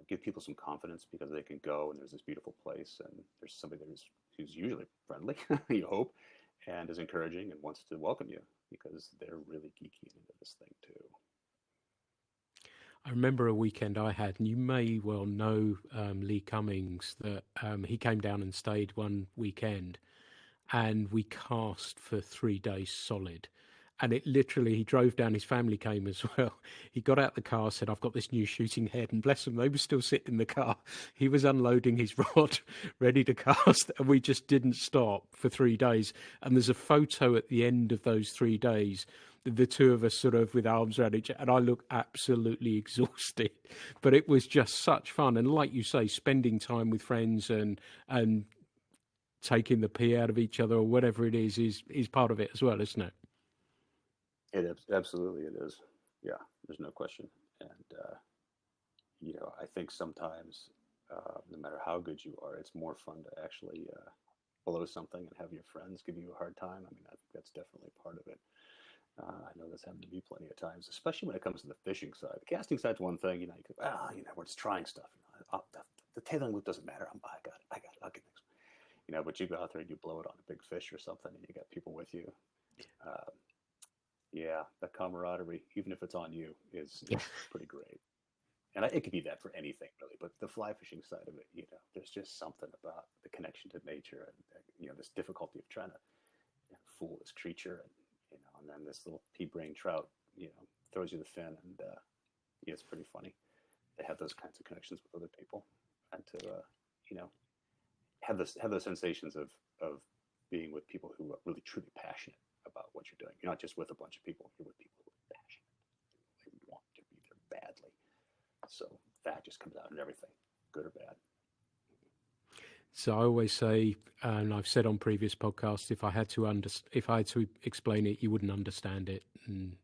give people some confidence, because they can go and there's this beautiful place, and there's somebody there who's usually friendly, you hope, and is encouraging and wants to welcome you, because they're really geeky into this thing too. I remember a weekend I had, and you may well know Lee Cummings, that he came down and stayed one weekend, and we cast for 3 days solid. And it literally, he drove down, his family came as well. He got out the car, said, I've got this new shooting head, and bless him, they were still sitting in the car. He was unloading his rod, ready to cast, and we just didn't stop for 3 days. And there's a photo at the end of those 3 days, the two of us sort of with arms around each other, and I look absolutely exhausted. But it was just such fun. And like you say, spending time with friends and taking the pee out of each other or whatever it is part of it as well, isn't it? Absolutely it is. Yeah, there's no question. And I think sometimes, no matter how good you are, it's more fun to actually blow something and have your friends give you a hard time. I mean, I think that's definitely part of it. I know that's happened to me plenty of times, especially when it comes to the fishing side. The casting side's one thing, you go, we're just trying stuff. The tailing loop doesn't matter. I got it. I'll get next one. But you go out there and you blow it on a big fish or something, and you got people with you. Yeah, the camaraderie, even if it's on you, is pretty great. And it could be that for anything really, but the fly fishing side of it, there's just something about the connection to nature and this difficulty of trying to fool this creature, and then this little pea-brain trout, throws you the fin, and it's pretty funny to have those kinds of connections with other people, and to have those sensations of being with people who are really truly passionate about what you're doing. You're not just with a bunch of people, you're with people who are passionate. They want to be there badly. So that just comes out in everything, good or bad. So I always say, and I've said on previous podcasts, if I had to explain it, you wouldn't understand it. And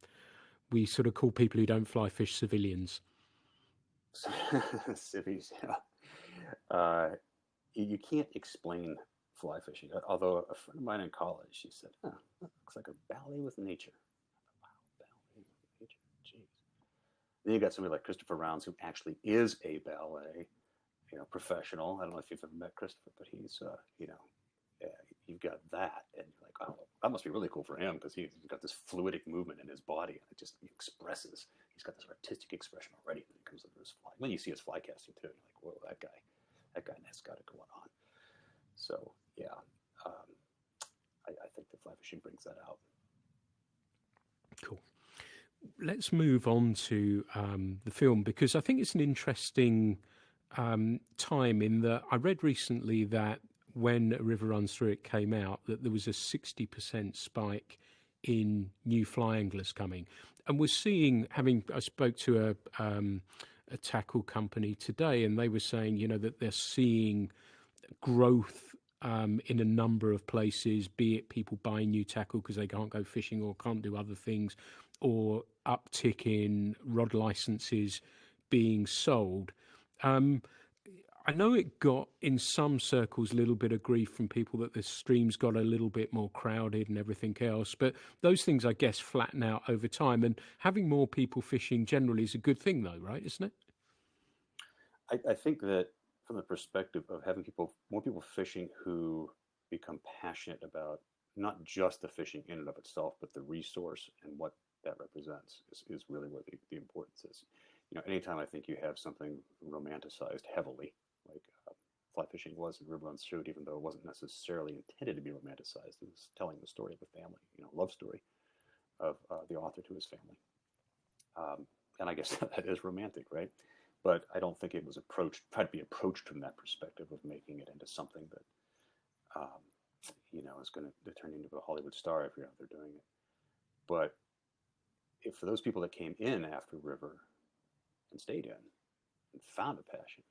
we sort of call people who don't fly fish civilians. Civvies, yeah. You can't explain fly fishing. Although a friend of mine in college, she said, that looks like a ballet with nature. Wow, ballet with nature, jeez. Then you got somebody like Christopher Rounds, who actually is a ballet, professional. I don't know if you've ever met Christopher, but he's, you've got that, and you're like, oh, that must be really cool for him, because he's got this fluidic movement in his body, and it just expresses. He's got this artistic expression already when it comes to his fly. When you see his fly casting too, you're like, whoa, that guy has got it going on. So yeah, I think the fly fishing brings that out. Cool. Let's move on to the film, because I think it's an interesting time in that I read recently that when A River Runs Through It came out, that there was a 60% spike in new fly anglers coming. And we're seeing, I spoke to a tackle company today, and they were saying, that they're seeing growth in a number of places, be it people buying new tackle because they can't go fishing or can't do other things, or uptick in rod licenses being sold. I know it got, in some circles, a little bit of grief from people that the streams got a little bit more crowded and everything else. But those things, I guess, flatten out over time. And having more people fishing generally is a good thing, though, right? Isn't it? I think that from the perspective of having more people fishing who become passionate about not just the fishing in and of itself, but the resource and what that represents is really where the importance is. Anytime I think you have something romanticized heavily, like fly fishing was in River Runs Through It, even though it wasn't necessarily intended to be romanticized, it was telling the story of a family, love story of the author to his family. And I guess that is romantic, right? But I don't think it was tried to be approached from that perspective of making it into something that, is going to turn into a Hollywood star if you're out there doing it. But if for those people that came in after River and stayed in and found a passion,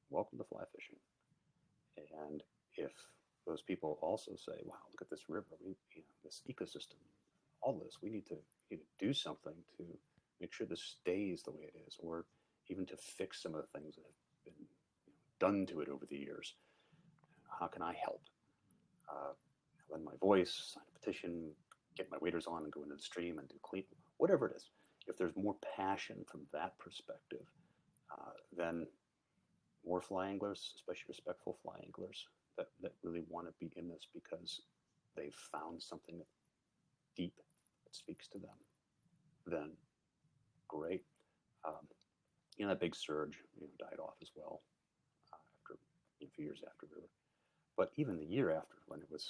welcome to fly fishing. And if those people also say, wow, look at this river, this ecosystem, all this, we need to do something to make sure this stays the way it is, or even to fix some of the things that have been done to it over the years. How can I help? Lend my voice, sign a petition, get my waders on and go into the stream and do clean, whatever it is. If there's more passion from that perspective, then more fly anglers, especially respectful fly anglers that really want to be in this because they've found something deep that speaks to them, then great. that big surge, died off as well after a few years after River. But even the year after, when it was,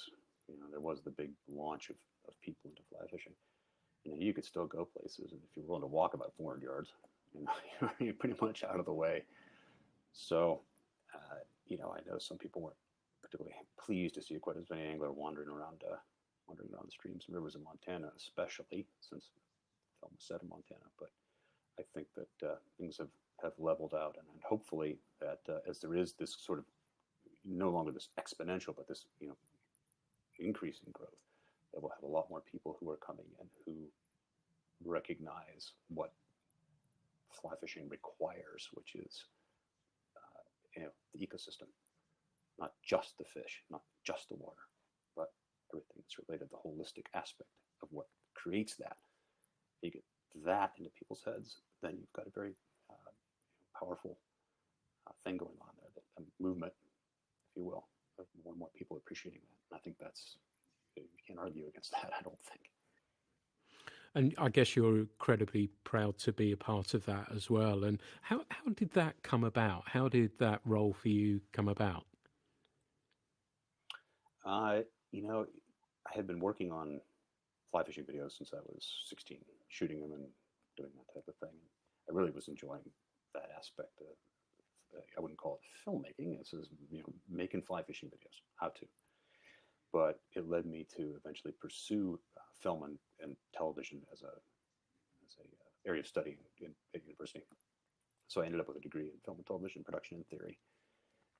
there was the big launch of people into fly fishing, you could still go places, and if you're willing to walk about 400 yards, you're pretty much out of the way. So, I know some people weren't particularly pleased to see quite as many angler wandering around the streams and rivers in Montana, especially since the film was set in Montana. But I think that things have leveled out, and hopefully that as there is this sort of no longer this exponential, but this increasing growth, that we'll have a lot more people who are coming in who recognize what fly fishing requires, which is the ecosystem, not just the fish, not just the water, but everything that's related, the holistic aspect of what creates that. You get that into people's heads, then you've got a very powerful thing going on there, a movement, if you will, of more and more people appreciating that. And I think you can't argue against that, I don't think. And I guess you're incredibly proud to be a part of that as well. And how did that come about? How did that role for you come about? I had been working on fly fishing videos since I was 16, shooting them and doing that type of thing. I really was enjoying that aspect of, I wouldn't call it filmmaking. This is, making fly fishing videos, how to. But it led me to eventually pursue film and television as a area of study at university. So I ended up with a degree in film and television production and theory.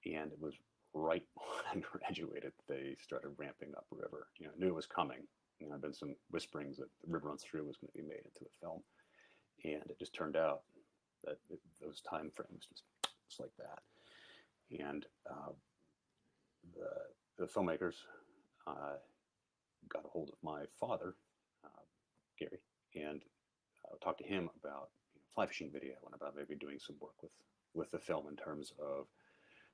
And it was right when I graduated, they started ramping up River. I knew it was coming. I've been some whisperings that the River Runs Through was going to be made into a film. And it just turned out that those time frames just like that. And the filmmakers got a hold of my father, Gary, and talked to him about fly fishing video and about maybe doing some work with the film in terms of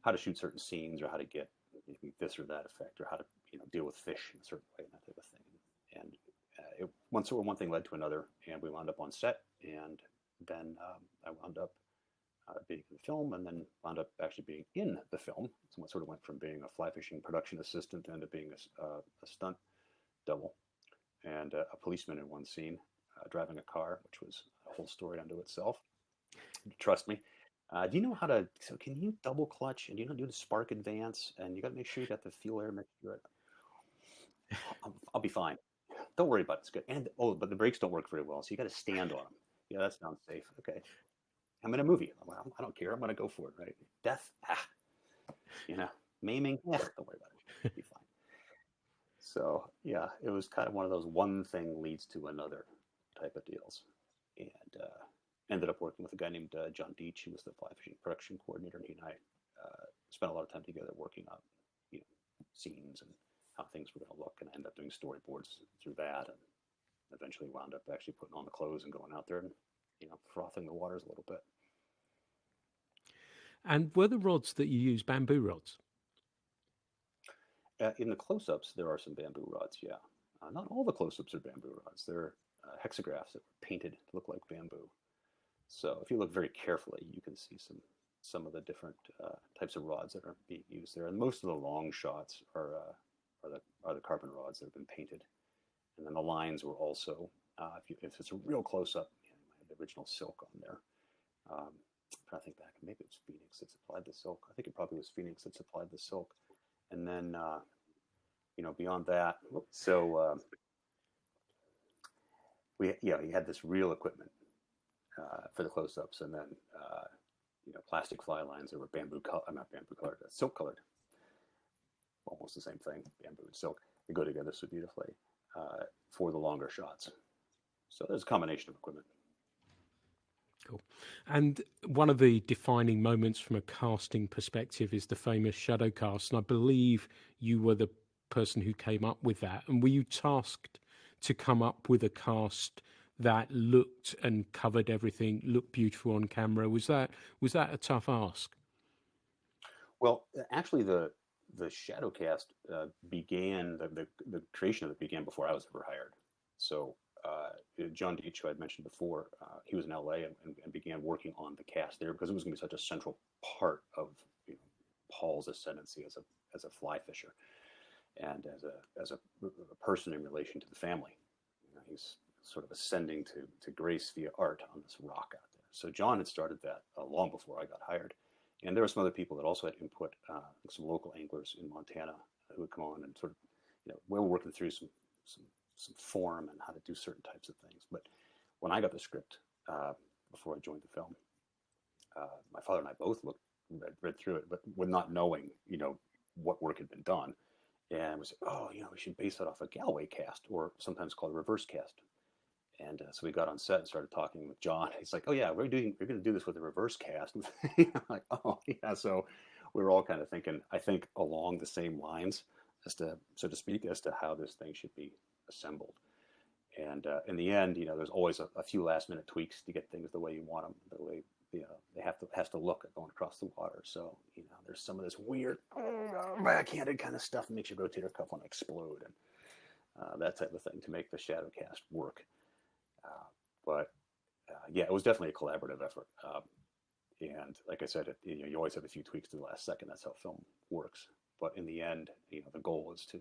how to shoot certain scenes or how to get this or that effect or how to deal with fish in a certain way and that type of thing. And one thing led to another, and we wound up on set, and then I wound up being in the film, and then wound up actually being in the film. So it sort of went from being a fly fishing production assistant into being a stunt double and a policeman in one scene driving a car, which was a whole story unto itself. Trust me. Do you know how to? So can you double clutch and do you know how to do the spark advance? And you got to make sure you got the fuel air mixture. I'll be fine. Don't worry about it. It's good. And but the brakes don't work very well, so you got to stand on them. Yeah, that sounds safe. Okay. I'm in a movie. I don't care. I'm going to go for it, right? Death, maiming, don't worry about it. It'll be fine. So, yeah, it was kind of one of those one thing leads to another type of deals. And ended up working with a guy named John Deach, who was the fly fishing production coordinator, and he and I spent a lot of time together working on scenes and how things were going to look, and I ended up doing storyboards through that, and eventually wound up actually putting on the clothes and going out there and frothing the waters a little bit. And were the rods that you use bamboo rods? In the close-ups, there are some bamboo rods, yeah. Not all the close-ups are bamboo rods. They're hexagraphs that were painted to look like bamboo. So if you look very carefully, you can see some of the different types of rods that are being used there. And most of the long shots are the carbon rods that have been painted. And then the lines were also, if it's a real close-up, you might have the original silk on there. I think back, maybe it was Phoenix that supplied the silk. I think it probably was Phoenix that supplied the silk. And then, beyond that, so you had this real equipment for the close-ups, and then, plastic fly lines that were not bamboo colored, silk colored. Almost the same thing, bamboo and silk. They go together so beautifully for the longer shots. So there's a combination of equipment. Cool. And one of the defining moments from a casting perspective is the famous shadow cast. And I believe you were the person who came up with that. And were you tasked to come up with a cast that looked and covered everything, looked beautiful on camera? Was that a tough ask? Well, actually, the shadow cast began, the creation of it began before I was ever hired. So John Deitch, who I'd mentioned before, he was in LA and began working on the cast there because it was going to be such a central part of Paul's ascendancy as a fly fisher and as a person in relation to the family. He's sort of ascending to grace via art on this rock out there. So John had started that long before I got hired. And there were some other people that also had input, some local anglers in Montana who would come on and sort of, we were working through some form and how to do certain types of things. But when I got the script before I joined the film, my father and I both read through it, but with not knowing, what work had been done. And we said, we should base that off a Galway cast, or sometimes called a reverse cast. And so we got on set and started talking with John. He's like, "Oh yeah, we're going to do this with a reverse cast." I'm like, "Oh yeah." So we were all kind of thinking, I think, along the same lines, as to, so to speak, as to how this thing should be assembled. And in the end, there's always a few last minute tweaks to get things the way you want them, the way they has to look going across the water. So there's some of this weird backhanded kind of stuff that makes your rotator cuff want to explode and that type of thing to make the shadow cast work. But yeah, it was definitely a collaborative effort. And like I said, you always have a few tweaks to the last second. That's how film works. But in the end, the goal is to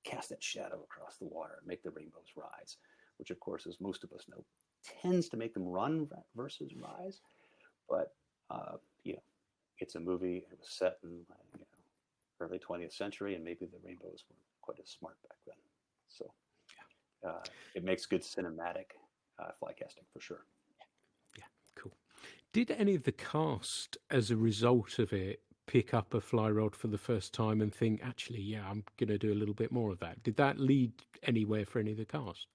cast that shadow across the water and make the rainbows rise, which of course, as most of us know, tends to make them run versus rise. But it's a movie. It was set in early 20th century, and maybe the rainbows weren't quite as smart back then. So it makes good cinematic fly casting for sure. Yeah, cool. Did any of the cast, as a result of it, pick up a fly rod for the first time and think, actually, yeah, I'm going to do a little bit more of that? Did that lead anywhere for any of the cast?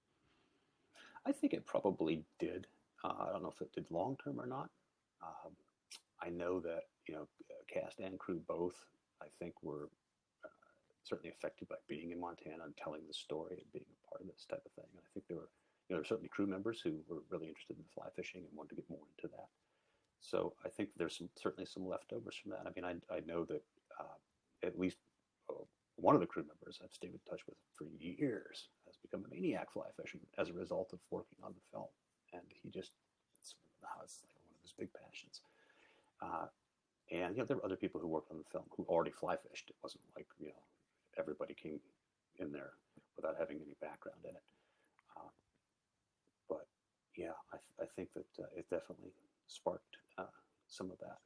I think it probably did. I don't know if it did long term or not. I know that cast and crew both, I think, were certainly affected by being in Montana and telling the story and being a part of this type of thing. And I think there were certainly crew members who were really interested in fly fishing and wanted to get more into that. So I think there's certainly some leftovers from that. I mean, I know that at least one of the crew members I've stayed in touch with for years has become a maniac fly fisherman as a result of working on the film. And it's like one of his big passions. And there were other people who worked on the film who already fly fished. It wasn't like everybody came in there without having any background in it. But yeah, I think that it definitely sparked some of that.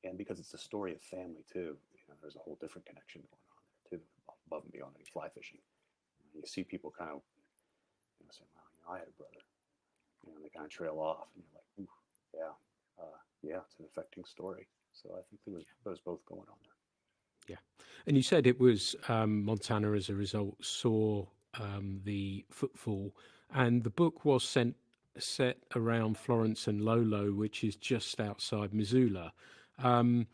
And because it's a story of family too, there's a whole different connection going on there too, above and beyond any fly fishing. You see people kind of say, "Well, I had a brother," and they kind of trail off, and you're like, "Ooh, yeah, it's an affecting story." So I think there was both going on there. Yeah. And you said it was Montana, as a result, saw the footfall, and the book was set around Florence and Lolo, which is just outside Missoula, and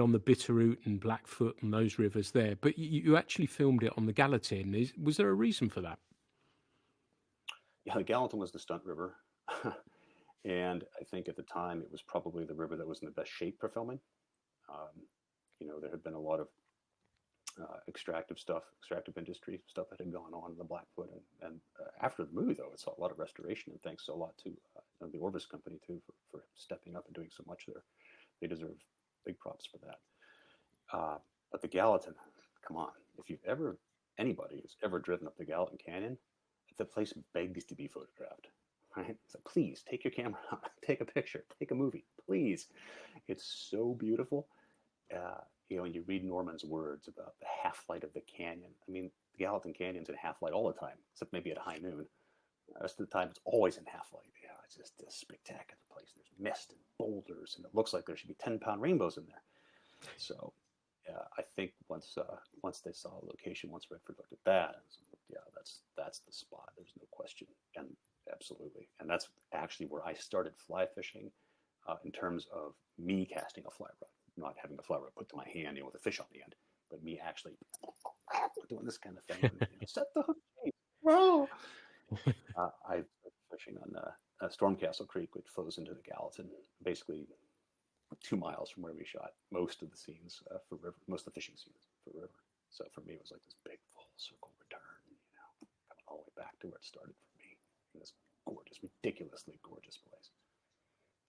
on the Bitterroot and Blackfoot and those rivers there. But you actually filmed it on the Gallatin. Was there a reason for that? Yeah, the Gallatin was the stunt river. And I think at the time it was probably the river that was in the best shape for filming. There had been a lot of extractive industry stuff that had gone on in the Blackfoot. And after the movie, though, it saw a lot of restoration. And thanks a lot to the Orvis Company, too, for stepping up and doing so much there. They deserve big props for that. But the Gallatin, come on. If anybody who's ever driven up the Gallatin Canyon, the place begs to be photographed. Right? It's like, please take your camera out, take a picture, take a movie, please. It's so beautiful. You read Norman's words about the half light of the canyon. I mean, the Gallatin Canyon's in half light all the time, except maybe at high noon. The rest of the time, it's always in half light. Yeah, it's just a spectacular place. There's mist and boulders, and it looks like there should be 10-pound rainbows in there. So, I think once they saw a location, once Redford looked at that, that's the spot. There's no question. And absolutely. And that's actually where I started fly fishing in terms of me casting a fly rod, not having a fly rod put to my hand with a fish on the end, but me actually doing this kind of thing. And, set the hook. Whoa! I was fishing on Stormcastle Creek, which flows into the Gallatin, basically 2 miles from where we shot most of the scenes for river, most of the fishing scenes for river. So for me, it was like this big full circle return, coming all the way back to where it started for me in this just ridiculously gorgeous place.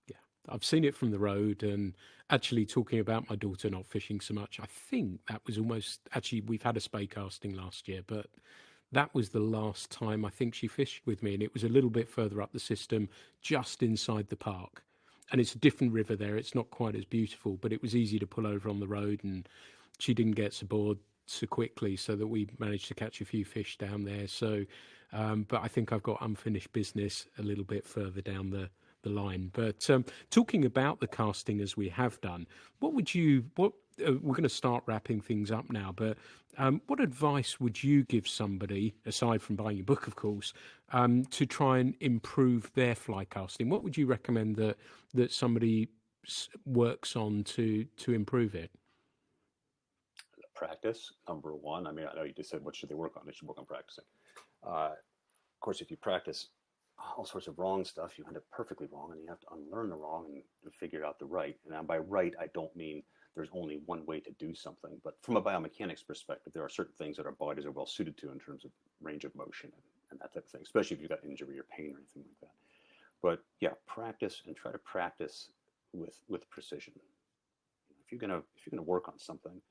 Yeah, I've seen it from the road, and actually talking about my daughter not fishing so much, I think that was almost actually we've had a spey casting last year, but that was the last time I think she fished with me, and it was a little bit further up the system, just inside the park. And it's a different river there. It's not quite as beautiful, but it was easy to pull over on the road, and she didn't get so bored so quickly, so that we managed to catch a few fish down there. So, but I think I've got unfinished business a little bit further down the line. But talking about the casting as we have done, what would you? What we're going to start wrapping things up now, but what advice would you give somebody, aside from buying your book, of course, to try and improve their fly casting? What would you recommend that somebody works on to improve it? Practice, number one. I mean, I know you just said what should they work on? They should work on practicing. Of course, if you practice all sorts of wrong stuff, you end up perfectly wrong, and you have to unlearn the wrong and figure out the right. And by right, I don't mean there's only one way to do something, but from a biomechanics perspective, there are certain things that our bodies are well suited to in terms of range of motion and that type of thing, especially if you've got injury or pain or anything like that. But yeah, practice, and try to practice with precision. If you're gonna work on something,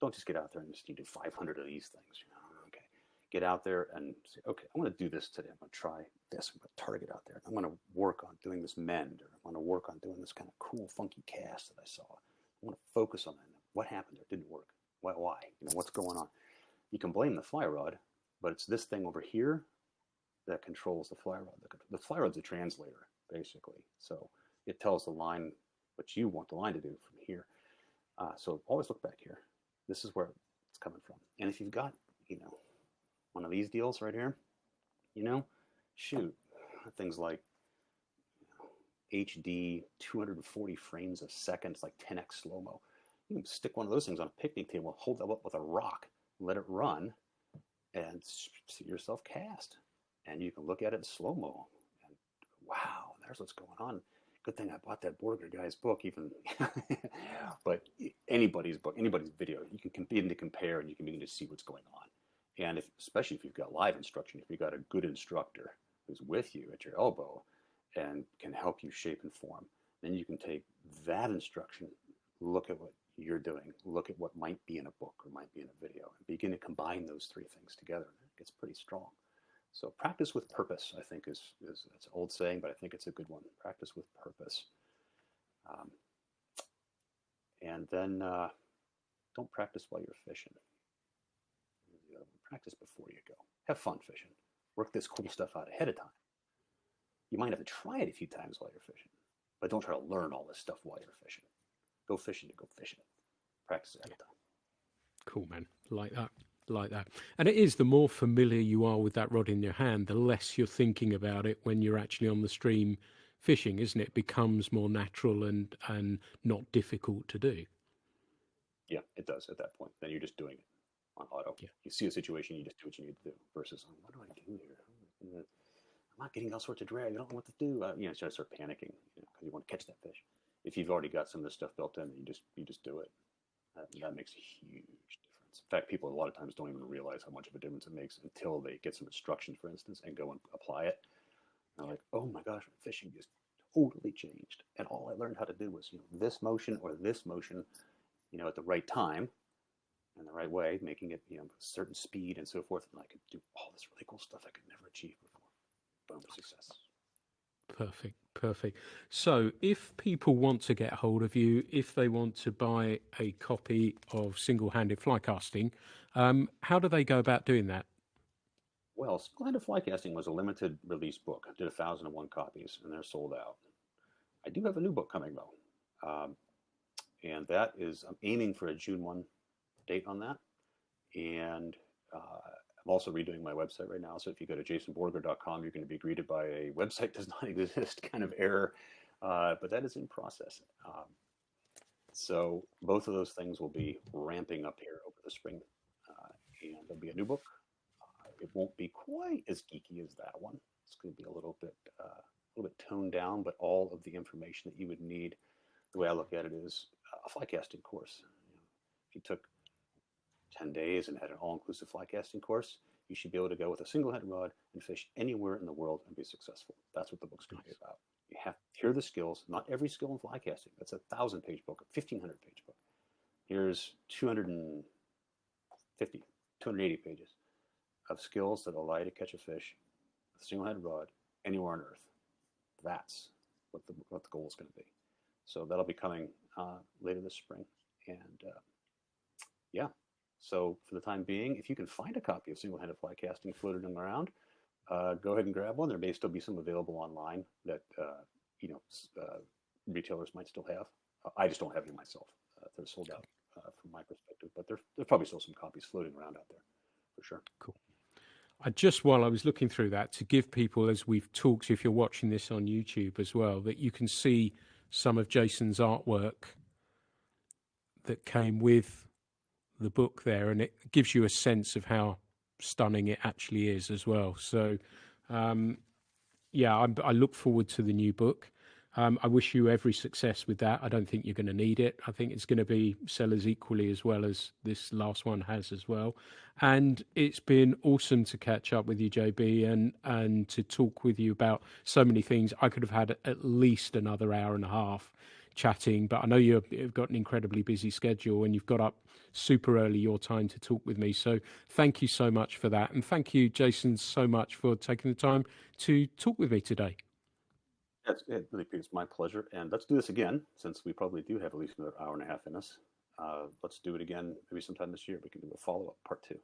don't just get out there and just do 500 of these things. Okay, get out there and say, okay, I want to do this today. I'm going to try this. I'm going to target out there. I'm going to work on doing this mend, or I'm going to work on doing this kind of cool, funky cast that I saw. I want to focus on that. What happened there? It didn't work. Why? What's going on? You can blame the fly rod, but it's this thing over here that controls the fly rod. The fly rod's a translator, basically. So it tells the line what you want the line to do from here. So always look back here. This is where it's coming from. And if you've got, one of these deals right here, shoot, things like HD 240 frames a second, it's like 10x slow-mo. You can stick one of those things on a picnic table, hold that up with a rock, let it run, and see yourself cast. And you can look at it in slow-mo, and wow, there's what's going on. Good thing I bought that Borger guy's book, even. But anybody's book, anybody's video, you can begin to compare, and you can begin to see what's going on. And especially if you've got live instruction, if you've got a good instructor who's with you at your elbow and can help you shape and form, then you can take that instruction, look at what you're doing, look at what might be in a book or might be in a video, and begin to combine those three things together. It gets pretty strong. So practice with purpose, I think, is it's an old saying, but I think it's a good one. Practice with purpose. And then don't practice while you're fishing. Practice before you go. Have fun fishing. Work this cool stuff out ahead of time. You might have to try it a few times while you're fishing, but don't try to learn all this stuff while you're fishing. Go fishing to go fishing. Practice ahead of time. Cool, man. Like that. And it is, the more familiar you are with that rod in your hand, the less you're thinking about it when you're actually on the stream fishing, isn't it? It becomes more natural and not difficult to do. Yeah, it does at that point. Then you're just doing it on auto. Yeah. You see a situation, you just do what you need to do, versus, what do I do here? I'm not getting all sorts of drag. I don't know what to do. You start panicking, because you want to catch that fish. If you've already got some of this stuff built in, you just do it. That makes a huge difference. In fact, people a lot of times don't even realize how much of a difference it makes until they get some instructions, for instance, and go and apply it. And they're like, oh my gosh, my fishing just totally changed. And all I learned how to do was, this motion or this motion, at the right time and the right way, making it, a certain speed and so forth. And I could do all this really cool stuff I could never achieve before. Boom, success. Perfect. So if people want to get hold of you, if they want to buy a copy of Single-Handed Flycasting, how do they go about doing that? Well, Single-Handed Flycasting was a limited release book. I did 1,001 copies, and they're sold out. I do have a new book coming, though. And that is, I'm aiming for a June 1 date on that. And I'm also redoing my website right now. So if you go to jasonborger.com, you're going to be greeted by a website does not exist kind of error. But that is in process. So both of those things will be ramping up here over the spring. And there'll be a new book. It won't be quite as geeky as that one. It's going to be a little bit toned down, but all of the information that you would need, the way I look at it, is a flycasting course. If you took 10 days and had an all-inclusive flycasting course, you should be able to go with a single head rod and fish anywhere in the world and be successful. That's what the book's going to be about. You have here are the skills, not every skill in fly casting. That's a 1,000-page book, a 1,500-page book. Here's 280 pages of skills that allow you to catch a fish with a single head rod anywhere on Earth. That's what the goal is going to be. So that'll be coming later this spring. And yeah, so for the time being, if you can find a copy of Single-Handed Fly Casting floated around, go ahead and grab one. There may still be some available online that retailers might still have. I just don't have any myself. They're sold out from my perspective, but there's probably still some copies floating around out there for sure. Cool. While I was looking through that, to give people, as we've talked, if you're watching this on YouTube as well, that you can see some of Jason's artwork that came with the book there, and it gives you a sense of how stunning it actually is as well. So, I look forward to the new book. I wish you every success with that. I don't think you're going to need it. I think it's going to be sellers equally as well as this last one has as well. And it's been awesome to catch up with you, JB, and to talk with you about so many things. I could have had at least another hour and a half chatting, but I know you've got an incredibly busy schedule and you've got up super early your time to talk with me. So thank you so much for that. And thank you, Jason, so much for taking the time to talk with me today. It really is my pleasure. And let's do this again, since we probably do have at least another hour and a half in us. Let's do it again, maybe sometime this year. We can do a follow-up part 2.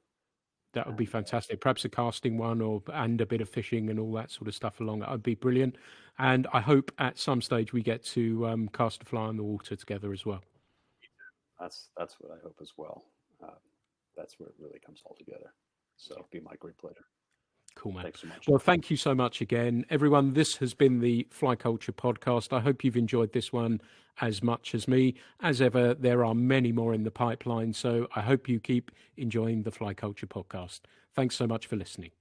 That would be fantastic. Perhaps a casting one and a bit of fishing and all that sort of stuff along. That would be brilliant. And I hope at some stage we get to cast a fly on the water together as well. That's what I hope as well. That's where it really comes all together. So it'll be my great pleasure. Cool, man. Thanks so much. Well, thank you so much again. Everyone, this has been the Fly Culture Podcast. I hope you've enjoyed this one as much as me. As ever, there are many more in the pipeline, so I hope you keep enjoying the Fly Culture Podcast. Thanks so much for listening.